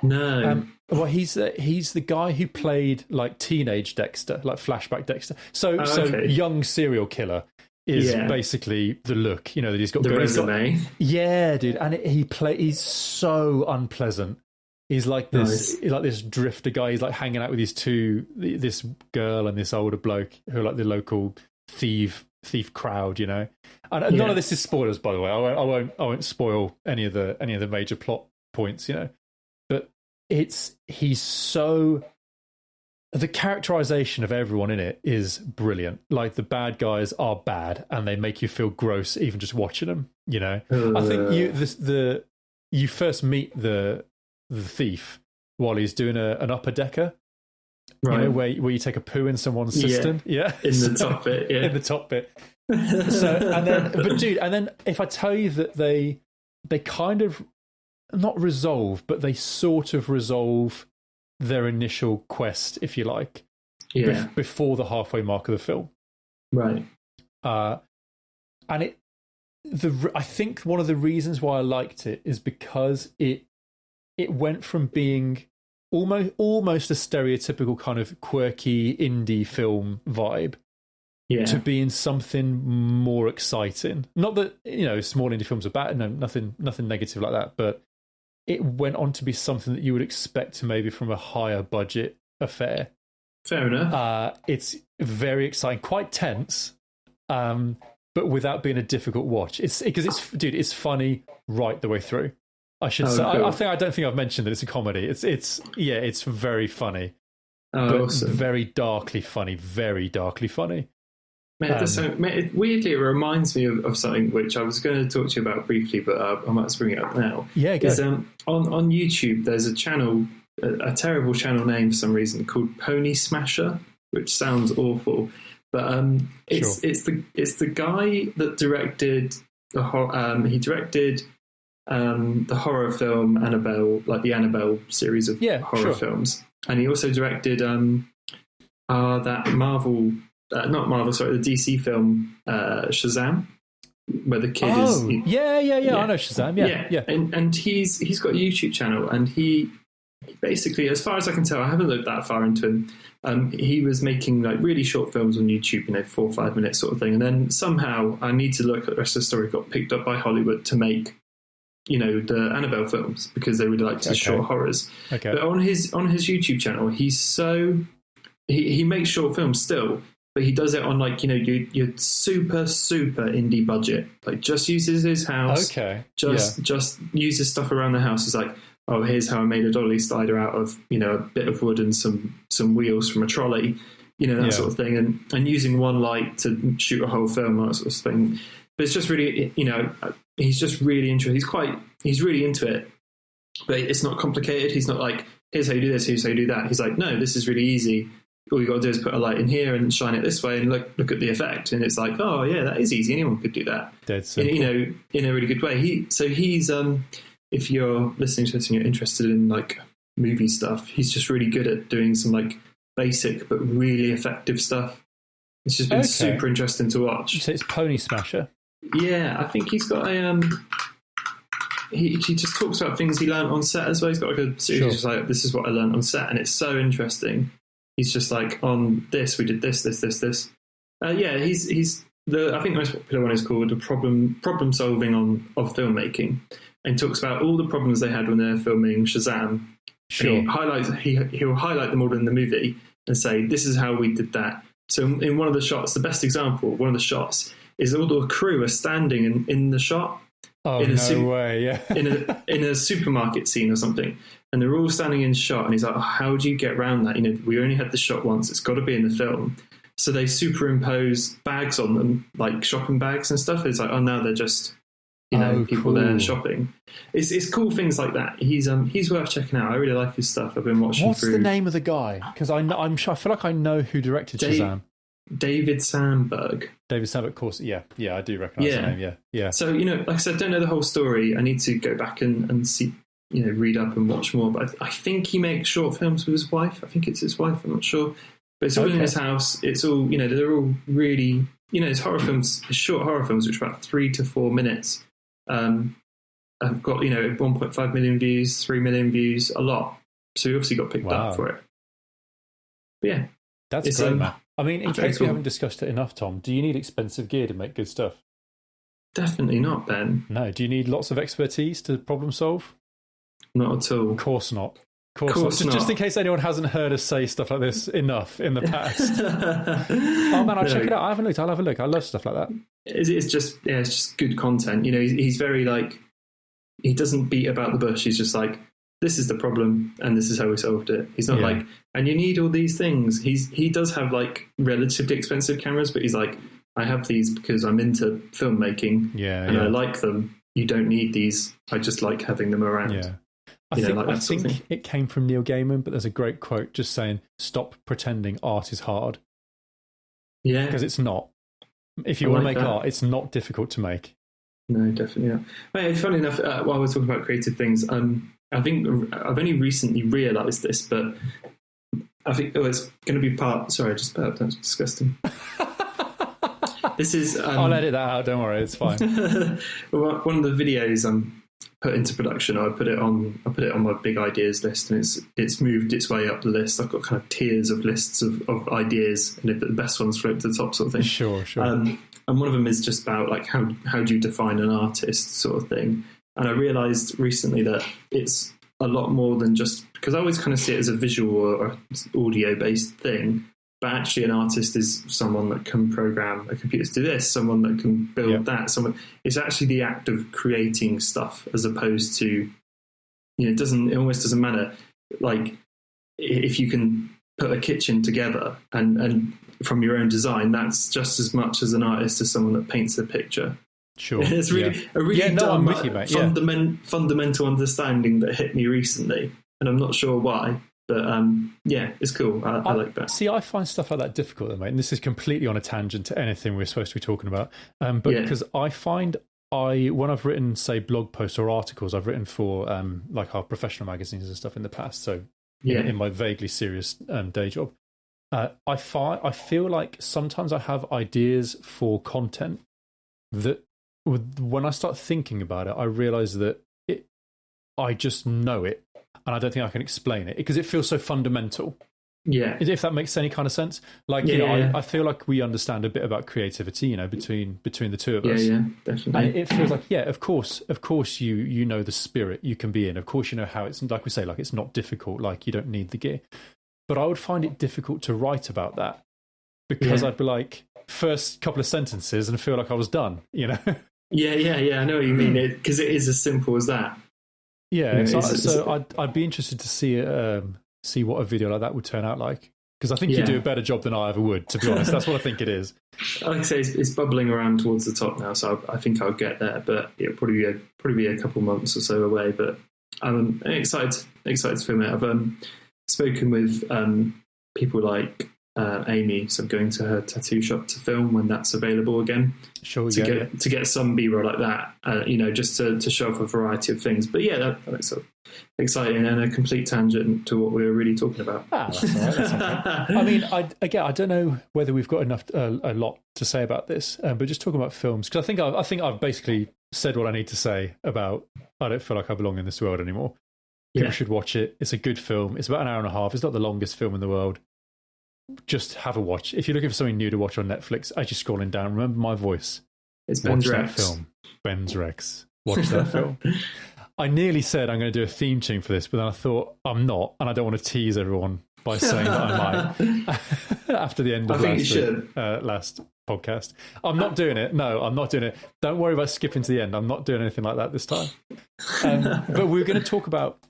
No. Well, he's the guy who played like teenage Dexter, like flashback Dexter. So young serial killer is basically the look, that he's got. The resume. Yeah, dude, and he's so unpleasant. He's like this, like this drifter guy. He's like hanging out with this girl and this older bloke who are like the local thief crowd, And none of this is spoilers, by the way. I won't spoil any of the major plot points, But he's so, the characterization of everyone in it is brilliant. Like the bad guys are bad, and they make you feel gross even just watching them. I think you first meet the thief while he's doing an upper decker, right? Where you take a poo in someone's cistern, in the top bit, in the top bit. So and then if I tell you that they kind of not resolve, but they sort of resolve their initial quest, if you like, before the halfway mark of the film, right? And I think one of the reasons why I liked it is because it went from being almost a stereotypical kind of quirky indie film vibe to being something more exciting. Not that small indie films are bad, no, nothing negative like that, but it went on to be something that you would expect maybe from a higher budget affair. Fair enough. It's very exciting, quite tense, but without being a difficult watch. It's funny right the way through. I should say. Cool. I don't think I've mentioned that it's a comedy. It's very funny. Oh, awesome. Very darkly funny. Very darkly funny. Weirdly, it reminds me of something which I was going to talk to you about briefly, but I might bring it up now. Yeah, go. On YouTube, there's a channel, a terrible channel name for some reason, called Ponysmasher, which sounds awful, but it's the guy that directed the horror film Annabelle, like the Annabelle series of horror films, and he also directed that Marvel. Not Marvel, sorry, the DC film Shazam, where the kid is. Yeah, I know Shazam. Yeah. And he's got a YouTube channel, and he basically, as far as I can tell, I haven't looked that far into him. He was making like really short films on YouTube, 4 or 5 minutes sort of thing, and then somehow I need to look at the rest of the story. Got picked up by Hollywood to make, the Annabelle films because they really liked his short horrors. Okay. But on his YouTube channel, he makes short films still. But he does it on your super, super indie budget. Like just uses his house. Okay. Just uses stuff around the house. It's like, oh, here's how I made a dolly slider out of, a bit of wood and some wheels from a trolley, that sort of thing. And using one light to shoot a whole film, that sort of thing. But it's just really, he's just really interested. He's really into it. But it's not complicated. He's not like, here's how you do this, here's how you do that. He's like, no, this is really easy. All you got to do is put a light in here and shine it this way and look at the effect. And it's like, oh yeah, that is easy. Anyone could do that. Dead simple. In a really good way. He's if you're listening to this and you're interested in like movie stuff, he's just really good at doing some like basic but really effective stuff. It's just been super interesting to watch. So it's Ponysmasher. Yeah, I think he's got a he just talks about things he learned on set as well. He's got like a series just like, this is what I learned on set, and it's so interesting. He's just like, on this, we did this. He's I think the most popular one is called the problem solving of filmmaking, and talks about all the problems they had when they're filming Shazam. Sure. He'll highlight them all in the movie and say, this is how we did that. So in one of the shots, the best example, one of the shots is all the crew are standing in the shot. Oh, no way, yeah. in a supermarket scene or something. And they're all standing in shot, and he's like, oh, how do you get around that? We only had the shot once. It's got to be in the film. So they superimpose bags on them, like shopping bags and stuff. It's like, oh, now they're just, people there shopping. It's cool things like that. He's worth checking out. I really like his stuff. I've been watching. What's the name of the guy? Because I feel like I know who directed Shazam. David Sandberg. Of course. Yeah, I do recognise the name. Yeah. So like I said, I don't know the whole story. I need to go back and see. Read up and watch more. But I think he makes short films with his wife. I think it's his wife. I'm not sure. But it's all in his house. It's all, they're all really, it's horror films, short horror films, which are about 3 to 4 minutes. I've got, 1.5 million views, 3 million views, a lot. So he obviously got picked up for it. But yeah. That's great, man. I mean, in case we haven't discussed it enough, Tom, do you need expensive gear to make good stuff? Definitely not, Ben. No. Do you need lots of expertise to problem solve? Not at all. Of course not. Just in case anyone hasn't heard us say stuff like this enough in the past. Oh man, I'll check it out. I haven't looked. I'll have a look. I love stuff like that. It's just good content. He's very like, he doesn't beat about the bush. He's just like, this is the problem and this is how we solved it. He's not like, and you need all these things. He does have like relatively expensive cameras, but he's like, I have these because I'm into filmmaking and I like them. You don't need these. I just like having them around. Yeah. I think it came from Neil Gaiman, but there's a great quote just saying, stop pretending art is hard. Yeah. Because it's not. If you want to make art, it's not difficult to make. No, definitely not. Well, funny enough, while we're talking about creative things, I think I've only recently realised this, but I think it's going to be part... Sorry, I just burped. That's disgusting. This is... I'll edit that out, don't worry, it's fine. One of the videos put into production, I put it on my big ideas list, and it's moved its way up the list. I've got kind of tiers of lists of ideas, and if the best ones float to the top, sort of thing. Sure. And one of them is just about like how do you define an artist, sort of thing. And I realised recently that it's a lot more than just, because I always kind of see it as a visual or audio based thing. But actually, an artist is someone that can program a computer to do this, someone that can build that. It's actually the act of creating stuff as opposed to it almost doesn't matter. Like if you can put a kitchen together and from your own design, that's just as much as an artist as someone that paints a picture. Sure. It's really a really dumb, with you, mate. fundamental understanding that hit me recently, and I'm not sure why. But it's cool. I like that. See, I find stuff like that difficult, mate. And this is completely on a tangent to anything we're supposed to be talking about. Because I find when I've written, say, blog posts or articles, I've written for like our professional magazines and stuff in the past. So in my vaguely serious day job, I feel like sometimes I have ideas for content that when I start thinking about it, I realize that I just know it. And I don't think I can explain it because it feels so fundamental. Yeah. If that makes any kind of sense. Like, I feel like we understand a bit about creativity, between the two of us. Yeah, definitely. And it feels like, of course you know the spirit you can be in. Of course you know how it's, like we say, like it's not difficult, like you don't need the gear. But I would find it difficult to write about that because I'd be like, first couple of sentences and feel like I was done, Yeah, I know what you mean. Because it is as simple as that. Yeah, so I'd be interested to see what a video like that would turn out like, because I think you do a better job than I ever would. To be honest, that's what I think it is. Like I say, it's bubbling around towards the top now, so I think I'll get there. But it'll probably be a couple months or so away. But I'm excited to film it. I've spoken with people like Amy, so I'm going to her tattoo shop to film when that's available again. Sure, to get some B-roll like that, just to show off a variety of things. But that's so exciting and a complete tangent to what we were really talking about. That's all right. That's okay. I mean, I don't know whether we've got enough a lot to say about this, but just talking about films, because I think I've basically said what I need to say about. I don't feel like I belong in this world anymore. People should watch it. It's a good film. It's about an hour and a half. It's not the longest film in the world. Just have a watch. If you're looking for something new to watch on Netflix, as you're scrolling down, remember my voice. It's Ben's Rex. That film. Ben's Rex. Watch that film. I nearly said I'm going to do a theme tune for this, but then I thought I'm not, and I don't want to tease everyone by saying that I might after the end of last podcast. I'm not doing it. No, I'm not doing it. Don't worry about skipping to the end. I'm not doing anything like that this time. But we're going to talk about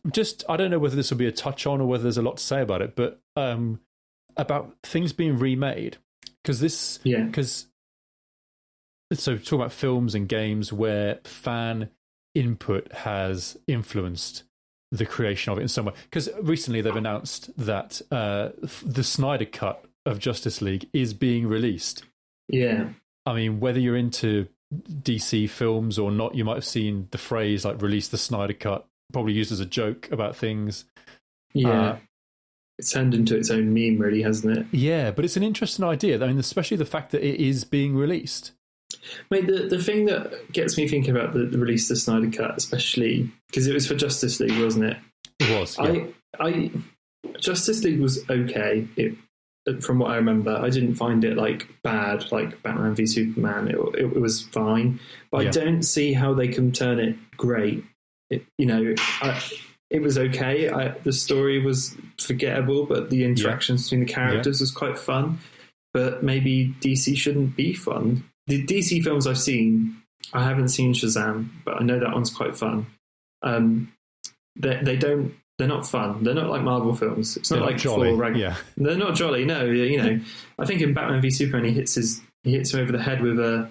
I don't know whether this will be a touch on or whether there's a lot to say about it, but about things being remade. So talk about films and games where fan input has influenced the creation of it in some way. Because recently they've announced that the Snyder Cut of Justice League is being released. Yeah. I mean, whether you're into DC films or not, you might have seen the phrase like "release the Snyder Cut," probably used as a joke about things. Yeah. It's turned into its own meme, really, hasn't it? Yeah, but it's an interesting idea. I mean, especially the fact that it is being released. Mate, the thing that gets me thinking about the release of the Snyder Cut, especially because it was for Justice League, wasn't it? It was. Yeah. Justice League was okay. From what I remember, I didn't find it like bad, like Batman v Superman. It was fine, but I don't see how they can turn it great. It was okay. The story was forgettable, but the interactions between the characters was quite fun. But maybe DC shouldn't be fun. The DC films I've seen, I haven't seen Shazam, but I know that one's quite fun. They're not fun. They're not like Marvel films. It's not like jolly. They're not jolly. No, I think in Batman v Superman he hits him over the head with a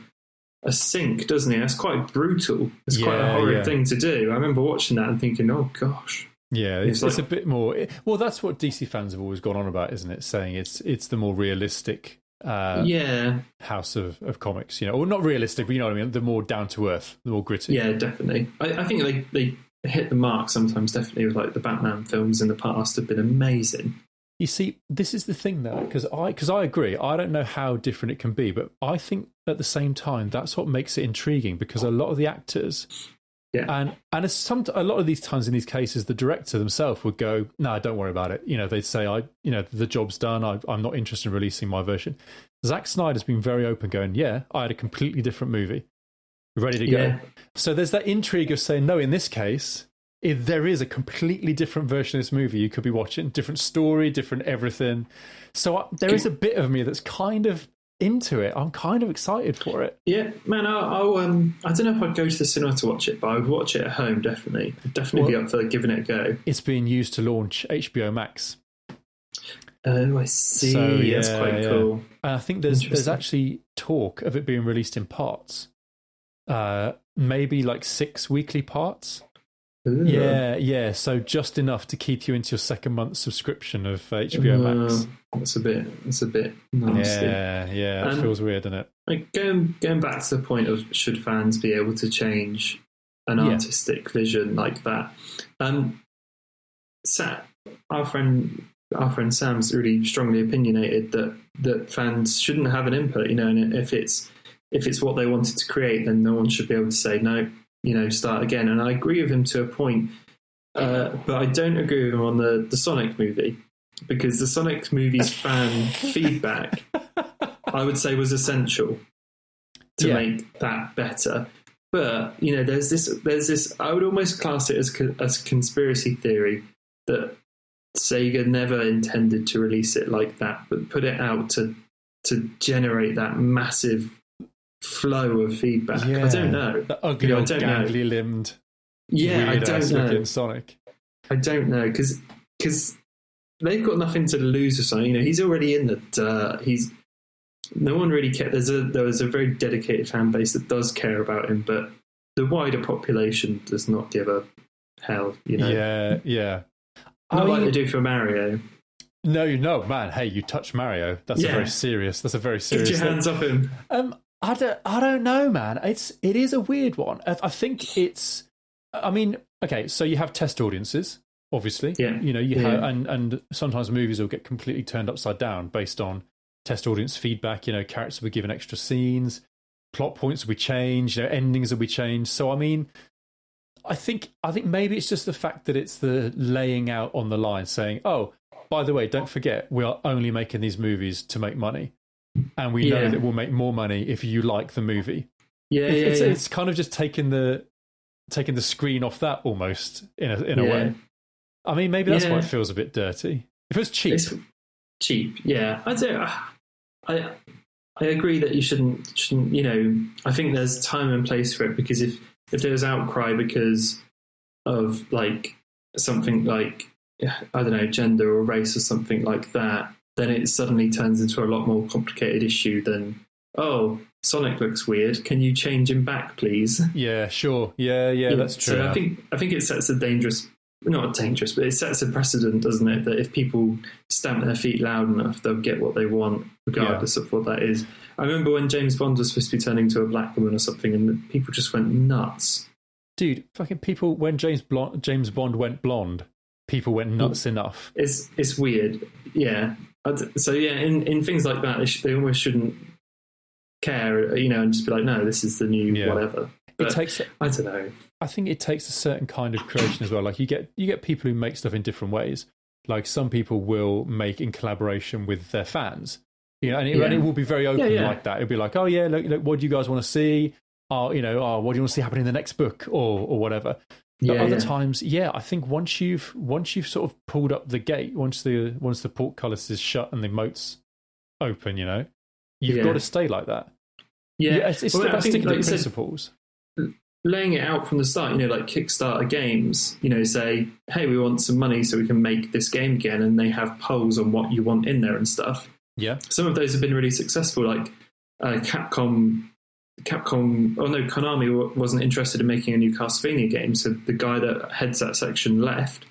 sink, doesn't he? That's quite brutal. It's quite a horrid thing to do. I remember watching that and thinking, oh gosh. Yeah, it's a bit more. Well, that's what DC fans have always gone on about, isn't it? Saying it's the more realistic house of comics, or not realistic, but you know what I mean, the more down to earth, the more gritty. Yeah, definitely. I think they hit the mark sometimes, definitely, with like the Batman films in the past have been amazing. You see, this is the thing though, because I agree. I don't know how different it can be, but I think at the same time that's what makes it intriguing, because a lot of the actors, and a lot of these times in these cases, the director themselves would go, "No, don't worry about it." They'd say, the job's done. I'm not interested in releasing my version." Zack Snyder's been very open, going, "Yeah, I had a completely different movie, ready to go." So there's that intrigue of saying, no, in this case, if there is a completely different version of this movie you could be watching, different story, different everything. So there is a bit of me that's kind of into it. I'm kind of excited for it. Yeah, man. I'll I don't know if I'd go to the cinema to watch it, but I would watch it at home. Definitely, I'd definitely be up for giving it a go. It's being used to launch HBO Max. Oh, I see. So, That's quite cool. And I think there's actually talk of it being released in parts. Maybe like 6 weekly parts. Ooh. Yeah. So just enough to keep you into your second month subscription of HBO Max. It's a bit nasty. Yeah. It feels weird, doesn't it? Like going back to the point of should fans be able to change an artistic vision like that? Our friend Sam's really strongly opinionated that fans shouldn't have an input, and if it's what they wanted to create, then no one should be able to say no, start again. And I agree with him to a point, but I don't agree with him on the Sonic movie, because the Sonic movie's fan feedback, I would say, was essential to make that better. But there's this. I would almost class it as conspiracy theory that Sega never intended to release it like that, but put it out to generate that massive flow of feedback. I don't know. The ugly, old gangly limbed. Yeah, I don't know. Sonic. I don't know because they've got nothing to lose or something. He's already in the dirt. No one really cares. There was a very dedicated fan base that does care about him, but the wider population does not give a hell. Yeah. Not like they do for Mario. No, man. Hey, you touch Mario. That's a very serious. Get your hands off him. I don't know, man. It is a weird one. I think it's. I mean, okay. So you have test audiences, obviously. Yeah. Have, and sometimes movies will get completely turned upside down based on test audience feedback. Characters will be given extra scenes, plot points will be changed, endings will be changed. So I mean, I think maybe it's just the fact that it's the laying out on the line, saying, "Oh, by the way, don't forget, we are only making these movies to make money, and we know that we'll make more money if you like the movie." It's kind of just taking the screen off that almost in a way. I mean, maybe that's why it feels a bit dirty. If it was cheap, it's cheap. Yeah, I agree that you shouldn't. I think there's time and place for it, because if there's outcry because of like something like, I don't know, gender or race or something like that, then it suddenly turns into a lot more complicated issue than, oh, Sonic looks weird, can you change him back, please? Yeah, sure. Yeah, that's true. So I think it sets but it sets a precedent, doesn't it? That if people stamp their feet loud enough, they'll get what they want, regardless of what that is. I remember when James Bond was supposed to be turning to a black woman or something, and people just went nuts. Dude, fucking people, when James Bond went blonde, people went nuts enough. It's weird. Yeah. So yeah, in things like that, they almost shouldn't care, and just be like, no, this is the new whatever. But I don't know. I think it takes a certain kind of creation as well. Like you get people who make stuff in different ways. Like some people will make in collaboration with their fans, and it will be very open like that. It'll be like, oh yeah, look, what do you guys want to see? What do you want to see happen in the next book, or whatever. But other times, I think once you've sort of pulled up the gate, once the portcullis is shut and the moats open, you've got to stay like that. Yeah, it's about sticking to principles. Laying it out from the start, like Kickstarter games, say, hey, we want some money so we can make this game again, and they have polls on what you want in there and stuff. Yeah. Some of those have been really successful, like Konami wasn't interested in making a new Castlevania game, so the guy that heads that section left,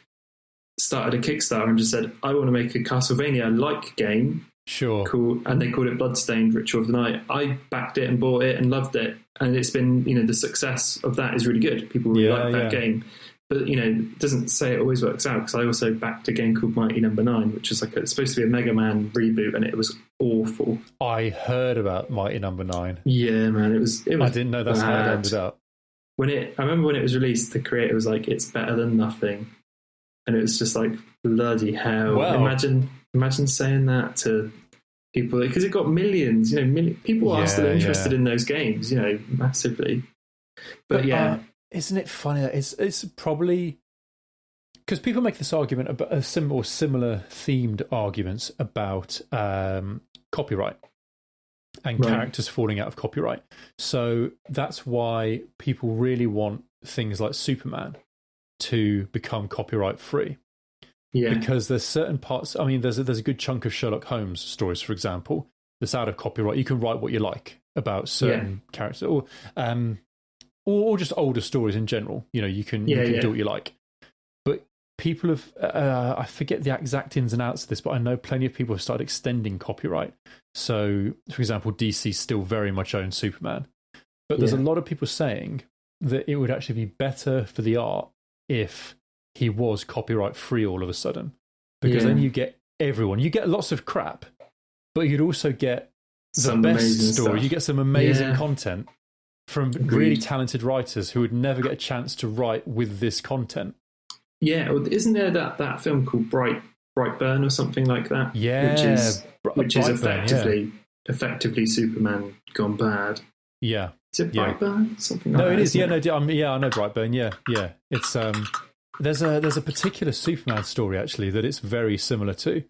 started a Kickstarter and just said, I want to make a Castlevania-like game. Sure. Cool. And they called it Bloodstained Ritual of the Night. I backed it and bought it and loved it. And it's been, the success of that is really good. People really like that game. But, it doesn't say it always works out, because I also backed a game called Mighty Number 9, which is it's supposed to be a Mega Man reboot, and it was awful. I heard about Mighty Number 9. Yeah, man, it was I didn't know that's how it ended up. I remember when it was released, the creator was like, it's better than nothing. And it was just like, bloody hell. Wow. Imagine saying that to people, because it got millions, people are still interested in those games, massively. But isn't it funny that it's probably because people make this argument about similar themed arguments about copyright. and characters falling out of copyright. So that's why people really want things like Superman to become copyright free. Yeah. Because there's certain parts, I mean, there's a good chunk of Sherlock Holmes stories, for example, that's out of copyright. You can write what you like about certain characters, or just older stories in general. You know, you can do what you like. But people have, I forget the exact ins and outs of this, but I know plenty of people have started extending copyright. So, for example, DC still very much owns Superman. But there's a lot of people saying that it would actually be better for the art if he was copyright free all of a sudden. Because then you get everyone. You get lots of crap, but you'd also get the best story. Stuff. You get some amazing content from really talented writers who would never get a chance to write with this content. Yeah, isn't there that film called Brightburn or something like that? Yeah, which is effectively Superman gone bad. Yeah, is it Brightburn? Something like that. No, it is. Yeah, I know Brightburn. Yeah. It's there's a particular Superman story actually that it's very similar to,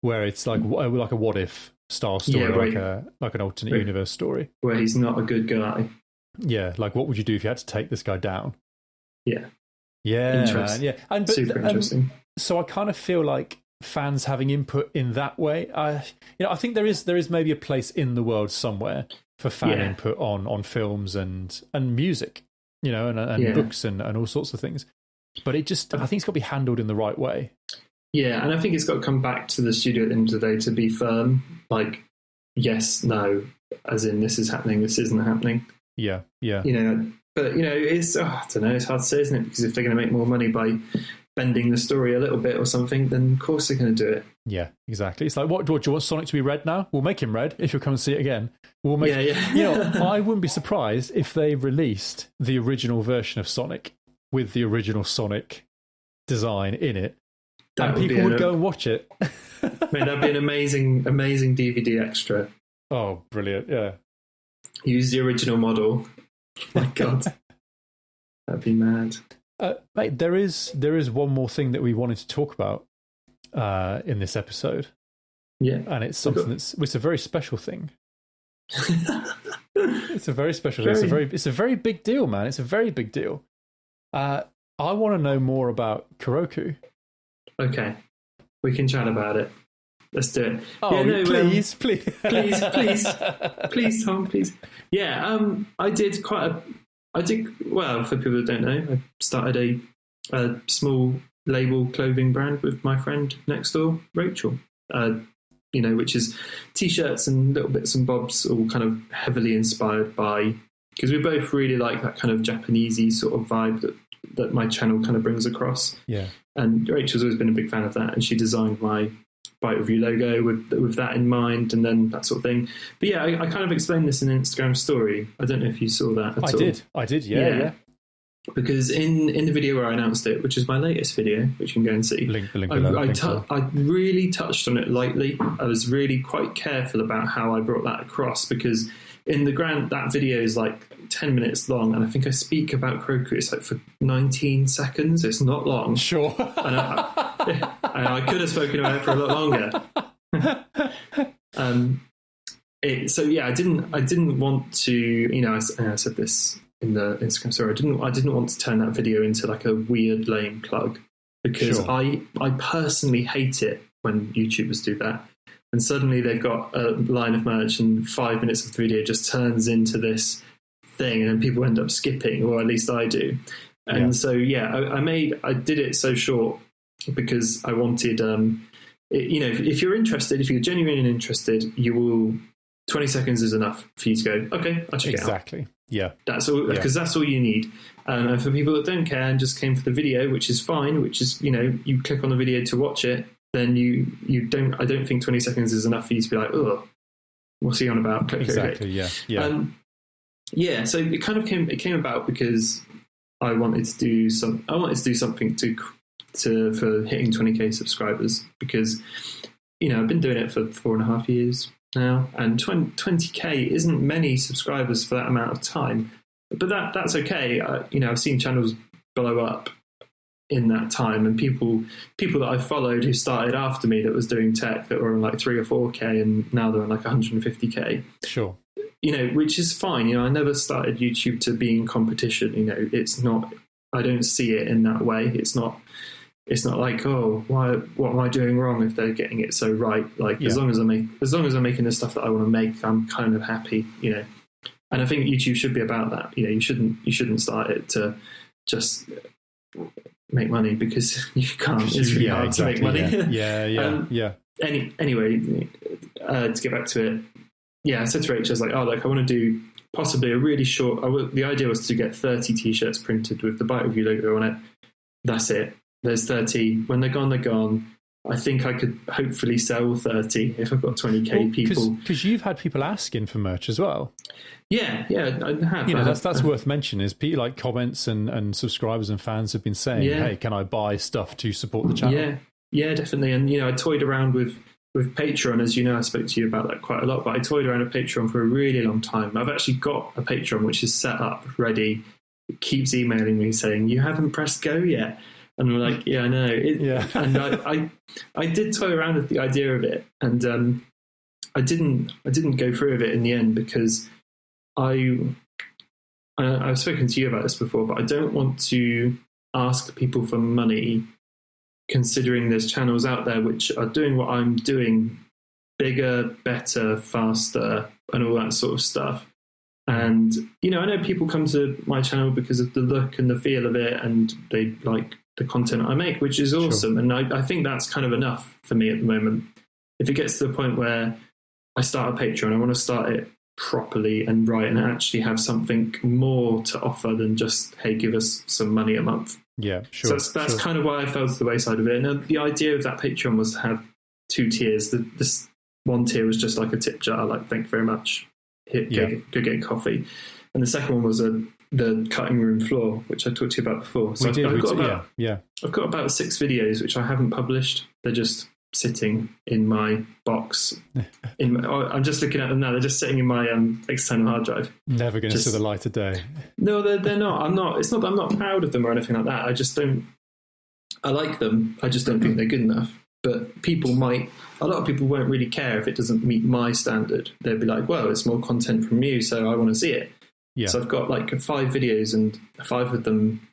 where it's like a what if style story, like an alternate universe story, where he's not a good guy. Yeah, like what would you do if you had to take this guy down? Yeah. Yeah, man, yeah. Super interesting. So I kind of feel like fans having input in that way. I think there is maybe a place in the world somewhere for fan input on films and music, you know, and books and all sorts of things. But I think it's got to be handled in the right way. Yeah, and I think it's got to come back to the studio at the end of the day to be firm. Like, yes, no, as in this is happening, this isn't happening. Yeah. You know, but, you know, it's, I don't know, it's hard to say, isn't it? Because if they're going to make more money by bending the story a little bit or something, then of course they're going to do it. Yeah, exactly. It's like, what do you want Sonic to be red now? We'll make him red if you'll come and see it again. We'll make, You know, I wouldn't be surprised if they released the original version of Sonic with the original Sonic design in it, and people would go and watch it. Man, that'd be an amazing DVD extra. Oh, brilliant! Yeah, use the original model. My God, that'd be mad. Mate, there is one more thing that we wanted to talk about in this episode. Yeah, and it's something it's a very special thing. It's a very special thing. It's a very big deal, man. It's a very big deal. I want to know more about Kiroku. Okay, we can chat about it. Let's do it. Oh, yeah, no, please, please, Tom, please. Yeah, I did well, for people that don't know, I started a small label clothing brand with my friend next door, Rachel. You know, which is t-shirts and little bits and bobs, all kind of heavily inspired by, because we both really like that kind of Japanesey sort of vibe that my channel kind of brings across. Yeah. And Rachel's always been a big fan of that, and she designed my Bite Review logo with that in mind, and then that sort of thing. But yeah, I kind of explained this in an Instagram story. I don't know if you saw that at all. I did, yeah. Because in the video where I announced it, which is my latest video, which you can go and see, link below. I really touched on it lightly. I was really quite careful about how I brought that across, because in the grand, that video is like 10 minutes long, and I think I speak about Kiroku, it's like for 19 seconds. It's not long. Sure. And I could have spoken about it for a lot longer. So yeah, I didn't want to, you know, I said this in the Instagram story, I didn't want to turn that video into like a weird, lame plug, because I personally hate it when YouTubers do that. And suddenly they've got a line of merch and 5 minutes of the video just turns into this thing, and then people end up skipping, or at least I do. And so, I did it so short because I wanted, you know, if you're interested, if you're genuinely interested, 20 seconds is enough for you to go, okay, I'll check it out. Exactly. Yeah. That's all, because that's all you need. And for people that don't care and just came for the video, which is fine, which is, you know, you click on the video to watch it, then I don't think 20 seconds is enough for you to be like, oh, what's he on about? Click, exactly. Click. Yeah. So it kind of came about because I wanted to do something for hitting 20k subscribers, because, you know, I've been doing it for 4.5 years now, and 20k isn't many subscribers for that amount of time, but that's okay. You know, I've seen channels blow up in that time, and people that I followed who started after me that was doing tech that were on like 3 or 4K, and now they're on like 150K. Sure. Which is fine. I never started YouTube to be in competition. It's not. I don't see it in that way. It's not like, oh, what am I doing wrong if they're getting it so right? Like as long as I'm making the stuff that I want to make, I'm kind of happy. And I think YouTube should be about that. You shouldn't start it to just make money, because you can't. It's really hard to make money. Yeah. Anyway, to get back to it, I said to Rachel, I was like, I want to do possibly a really short. The idea was to get 30 t-shirts printed with the Bite Review logo on it. That's it. There's 30. When they're gone, they're gone. I think I could hopefully sell 30 if I've got 20k people. Because you've had people asking for merch as well. Yeah, I have. That's worth mentioning. Is people like comments and subscribers and fans have been saying, "Hey, can I buy stuff to support the channel?" Yeah, definitely. And I toyed around with Patreon, as you know. I spoke to you about that quite a lot. But I toyed around with Patreon for a really long time. I've actually got a Patreon which is set up, ready. It keeps emailing me saying, "You haven't pressed go yet." And I'm like, yeah, I know. And I did toy around with the idea of it, and I didn't go through with it in the end, because I've spoken to you about this before, but I don't want to ask people for money, considering there's channels out there which are doing what I'm doing, bigger, better, faster, and all that sort of stuff. And I know people come to my channel because of the look and the feel of it, and they like the content I make, which is awesome. Sure. And I think that's kind of enough for me at the moment. If it gets to the point where I start a Patreon, I want to start it properly and right, and actually have something more to offer than just, hey, give us some money a month. Yeah, sure. So that's kind of why I fell to the wayside of it. And the idea of that Patreon was to have 2 tiers. This one tier was just like a tip jar, like, thank you very much, go get coffee. And the second one was the cutting room floor, which I talked to you about before. So I've got about 6 videos which I haven't published. They're just sitting in my box. I'm just looking at them now. They're just sitting in my external hard drive. Never going to see the light of day. No, they're not. I'm not. It's not that I'm not proud of them or anything like that. I just don't. I like them. I just don't think they're good enough. But a lot of people won't really care if it doesn't meet my standard. They'll be like, well, it's more content from you, so I want to see it. Yeah. So I've got like 5 videos, and 5 of them,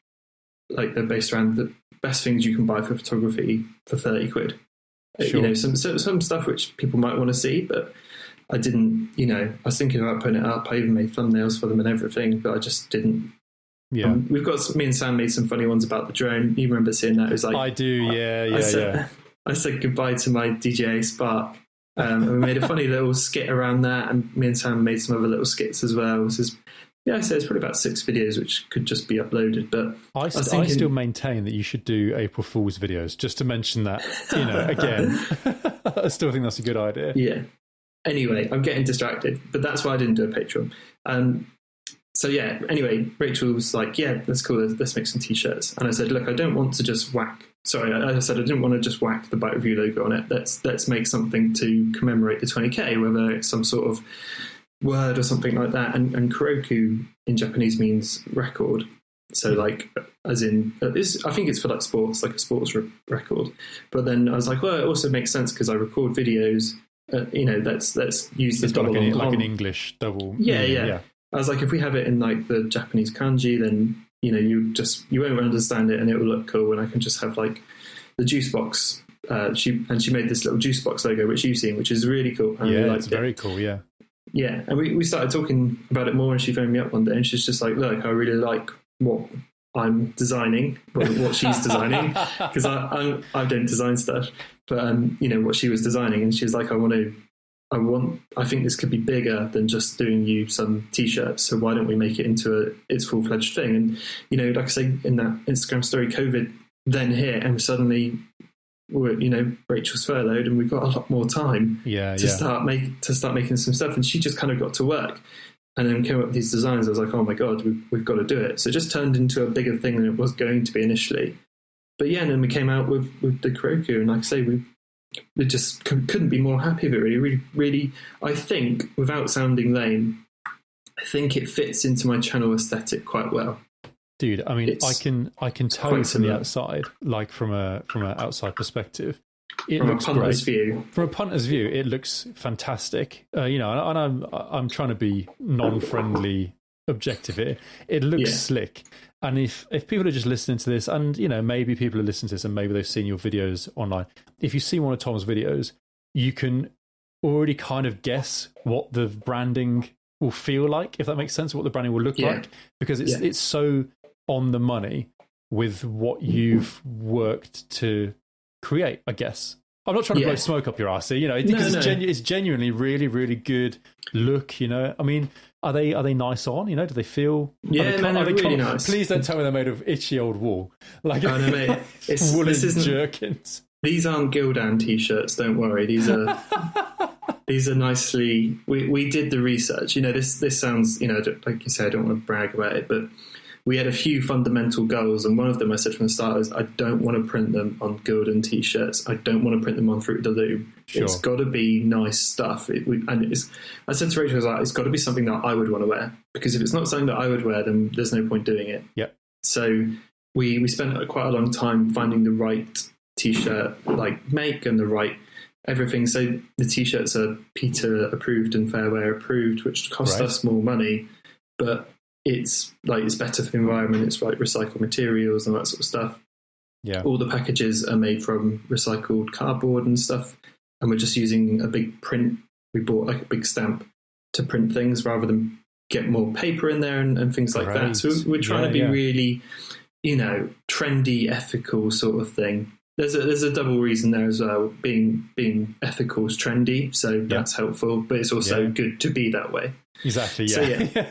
like, they're based around the best things you can buy for photography for 30 quid. Sure. Some stuff which people might want to see, but I didn't, I was thinking about putting it up. I even made thumbnails for them and everything, but I just didn't. Yeah. Me and Sam made some funny ones about the drone. You remember seeing that? It was like, I do, I said goodbye to my DJI Spark. And we made a funny little skit around that, and me and Sam made some other little skits as well. So it's probably about 6 videos which could just be uploaded. But I still maintain that you should do April Fool's videos, just to mention that, again. I still think that's a good idea. Yeah. Anyway, I'm getting distracted, but that's why I didn't do a Patreon. Anyway, Rachel was like, yeah, that's cool, let's make some t-shirts. And I said, look, I don't want to just I didn't want to just whack the Bite Review logo on it. Let's make something to commemorate the 20k, whether it's some sort of word or something like that. And Kiroku in Japanese means record. So like, as in, I think it's for like sports, like a sports record. But then I was like, well, it also makes sense because I record videos. Let's use the double like an English double. Yeah. I was like, if we have it in like the Japanese kanji, then you won't understand it, and it will look cool. And I can just have like the juice box. She made this little juice box logo, which you've seen, which is really cool. It's very cool. Yeah. Yeah, and we started talking about it more, and she phoned me up one day, and she's just like, look, I really like what I'm designing, what she's designing, because I don't design stuff, but what she was designing, and she was like, I think this could be bigger than just doing you some t-shirts, so why don't we make it into its full-fledged thing? And like I say in that Instagram story, COVID then hit, and suddenly Rachel's furloughed, and we've got a lot more time to start making some stuff. And she just kind of got to work, and then came up with these designs. I was like, oh my god, we've got to do it. So it just turned into a bigger thing than it was going to be initially. But and then we came out with the Kiroku, and like I say, we just couldn't be more happy with it. Really, really, I think, without sounding lame, I think it fits into my channel aesthetic quite well. Dude, I mean, I can tell you from the outside, like from an outside perspective, it looks great. From a punter's view, it looks fantastic. And I'm trying to be non-friendly, objective here. It looks slick. And if people are just listening to this, and maybe people are listening to this, and maybe they've seen your videos online. If you see one of Tom's videos, you can already kind of guess what the branding will feel like, if that makes sense, what the branding will look like, because it's so on the money with what you've worked to create, I guess. I'm not trying to blow smoke up your arse, because it's genuinely really, really good look, I mean, are they nice on, do they feel... Yeah, they're really nice. Please don't tell me they're made of itchy old wool. Like, I know, mate. Woolen jerkins. These aren't Gildan t-shirts, don't worry. These are... These are nicely... We did the research. This sounds, like you say, I don't want to brag about it, but we had a few fundamental goals, and one of them I said from the start is I don't want to print them on Gildan t-shirts. I don't want to print them on Fruit of the Loom. Sure. It's got to be nice stuff. I said to Rachel, I was like, it's got to be something that I would want to wear, because if it's not something that I would wear, then there's no point doing it. Yeah. So we spent quite a long time finding the right t-shirt, like make, and the right everything. So the t-shirts are PETA approved and Fair Wear approved, which cost us more money, but it's better for the environment. It's like recycled materials and that sort of stuff. Yeah. All the packages are made from recycled cardboard and stuff, and we're just using a big print. We bought like a big stamp to print things rather than get more paper in there and things like that. So we're trying to be really, trendy, ethical sort of thing. There's a double reason there as well. Being ethical is trendy, so that's helpful, but it's also good to be that way. Exactly, yeah. So,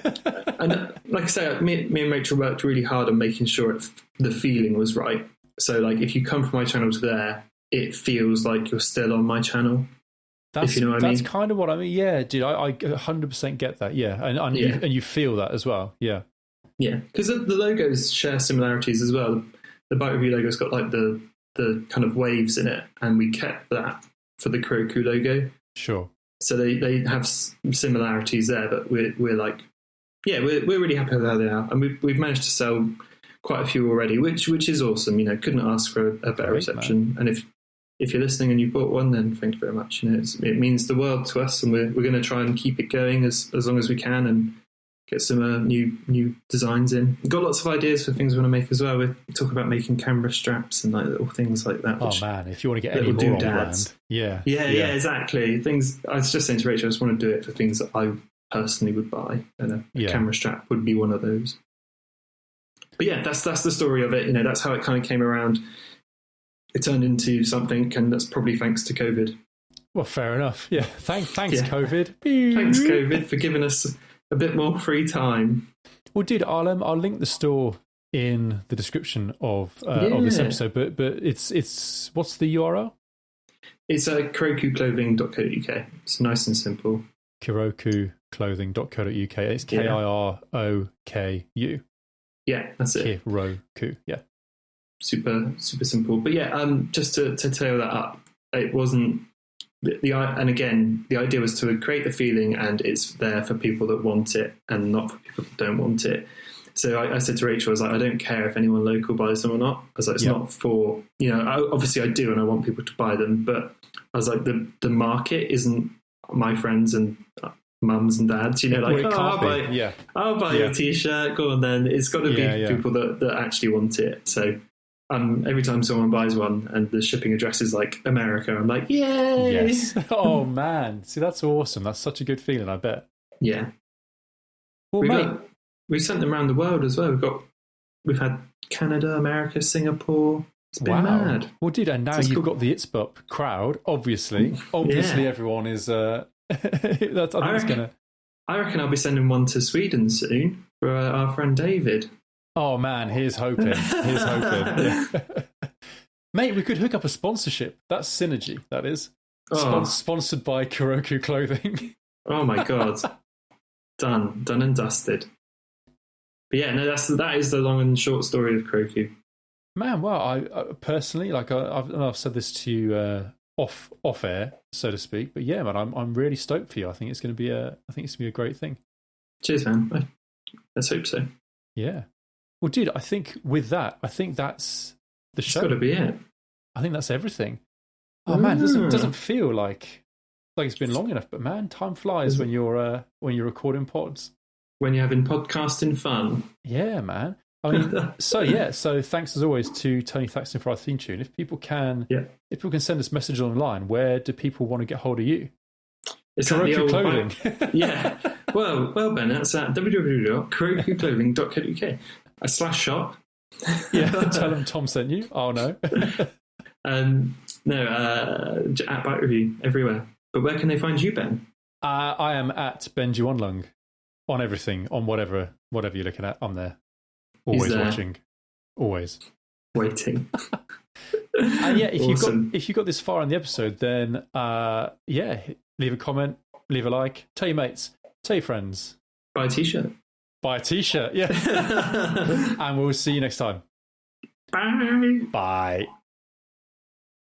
and like I say, me and Rachel worked really hard on making sure the feeling was right. So, like, if you come from my channel to there, it feels like you're still on my channel. If you know what I mean. That's kind of what I mean. Yeah, dude, I 100% get that. Yeah, and you feel that as well. Yeah. Yeah, because the logos share similarities as well. The Bike Review logo's got like the kind of waves in it, and we kept that for the Kiroku logo. Sure. So they have similarities there, but we're like, we're really happy with how they are, and we've managed to sell quite a few already, which is awesome. Couldn't ask for a better reception. Man. And if you're listening and you bought one, then thank you very much. It means the world to us, and we're going to try and keep it going as long as we can, and get some new designs in. We've got lots of ideas for things we want to make as well. We talk about making camera straps and like little things like that. Oh man, if you want to get any more on brand. Yeah, exactly. Things I was just saying to Rachel, I just want to do it for things that I personally would buy, and a camera strap would be one of those. But yeah, that's the story of it. That's how it kind of came around. It turned into something, and that's probably thanks to COVID. Well, fair enough. Yeah, thanks COVID. Thanks COVID for giving us a bit more free time. Well, dude, I'll link the store in the description of this episode. But it's what's the URL? It's kirokuklothing.co.uk. It's nice and simple. kirokuklothing.co.uk. It's KIROKU. Yeah, that's it. Kiroku. Yeah. Super simple. But just to tail that up, it wasn't. And again, the idea was to create the feeling, and it's there for people that want it and not for people that don't want it. So I said to Rachel, I was like, I don't care if anyone local buys them or not. I was like, it's not for, obviously I do and I want people to buy them, but I was like, the market isn't my friends and mums and dads, I'll buy your t-shirt, go on then. It's got to be people that actually want it. So every time someone buys one and the shipping address is like America, I'm like, yay! Yes. Oh man, see, that's awesome. That's such a good feeling, I bet. Yeah. Well, we've sent them around the world as well. We've had Canada, America, Singapore. It's been mad. Well, dude, and now you've got the It's Bup crowd. Obviously, everyone is. I reckon I'll be sending one to Sweden soon for our friend David. Oh man, here's hoping. Mate, we could hook up a sponsorship. That's synergy, that is. Sponsored by Kiroku Clothing. Oh my god. Done and dusted. But yeah, no, that is the long and short story of Kiroku. Man, well, I personally, like, I've said this to you off air, so to speak. But yeah, man, I'm really stoked for you. I think it's going to be a great thing. Cheers, man. Let's hope so. Yeah. Well, dude, I think with that, I think that's the show. It's got to be it. I think that's everything. Oh man, it doesn't feel like it's been long enough, but man, time flies when you're recording pods. When you're having podcasting fun. Yeah, man. I mean, so thanks as always to Tony Thaxton for our theme tune. If people can send us messages online, where do people want to get hold of you? It's Kiroku Clothing. Yeah. Well, Ben, that's at www.kirokuklothing.co.uk/shop. Yeah, tell them Tom sent you. Oh, no. At Bite Review everywhere. But where can they find you, Ben? I am at Ben Juanlung on everything, on whatever you're looking at. I'm there. Always watching. Always. Waiting. And yeah, Awesome. if you got this far in the episode, then leave a comment, leave a like, tell your mates, tell your friends. Buy a t-shirt. Buy a t-shirt, yeah. And we'll see you next time. Bye. Bye.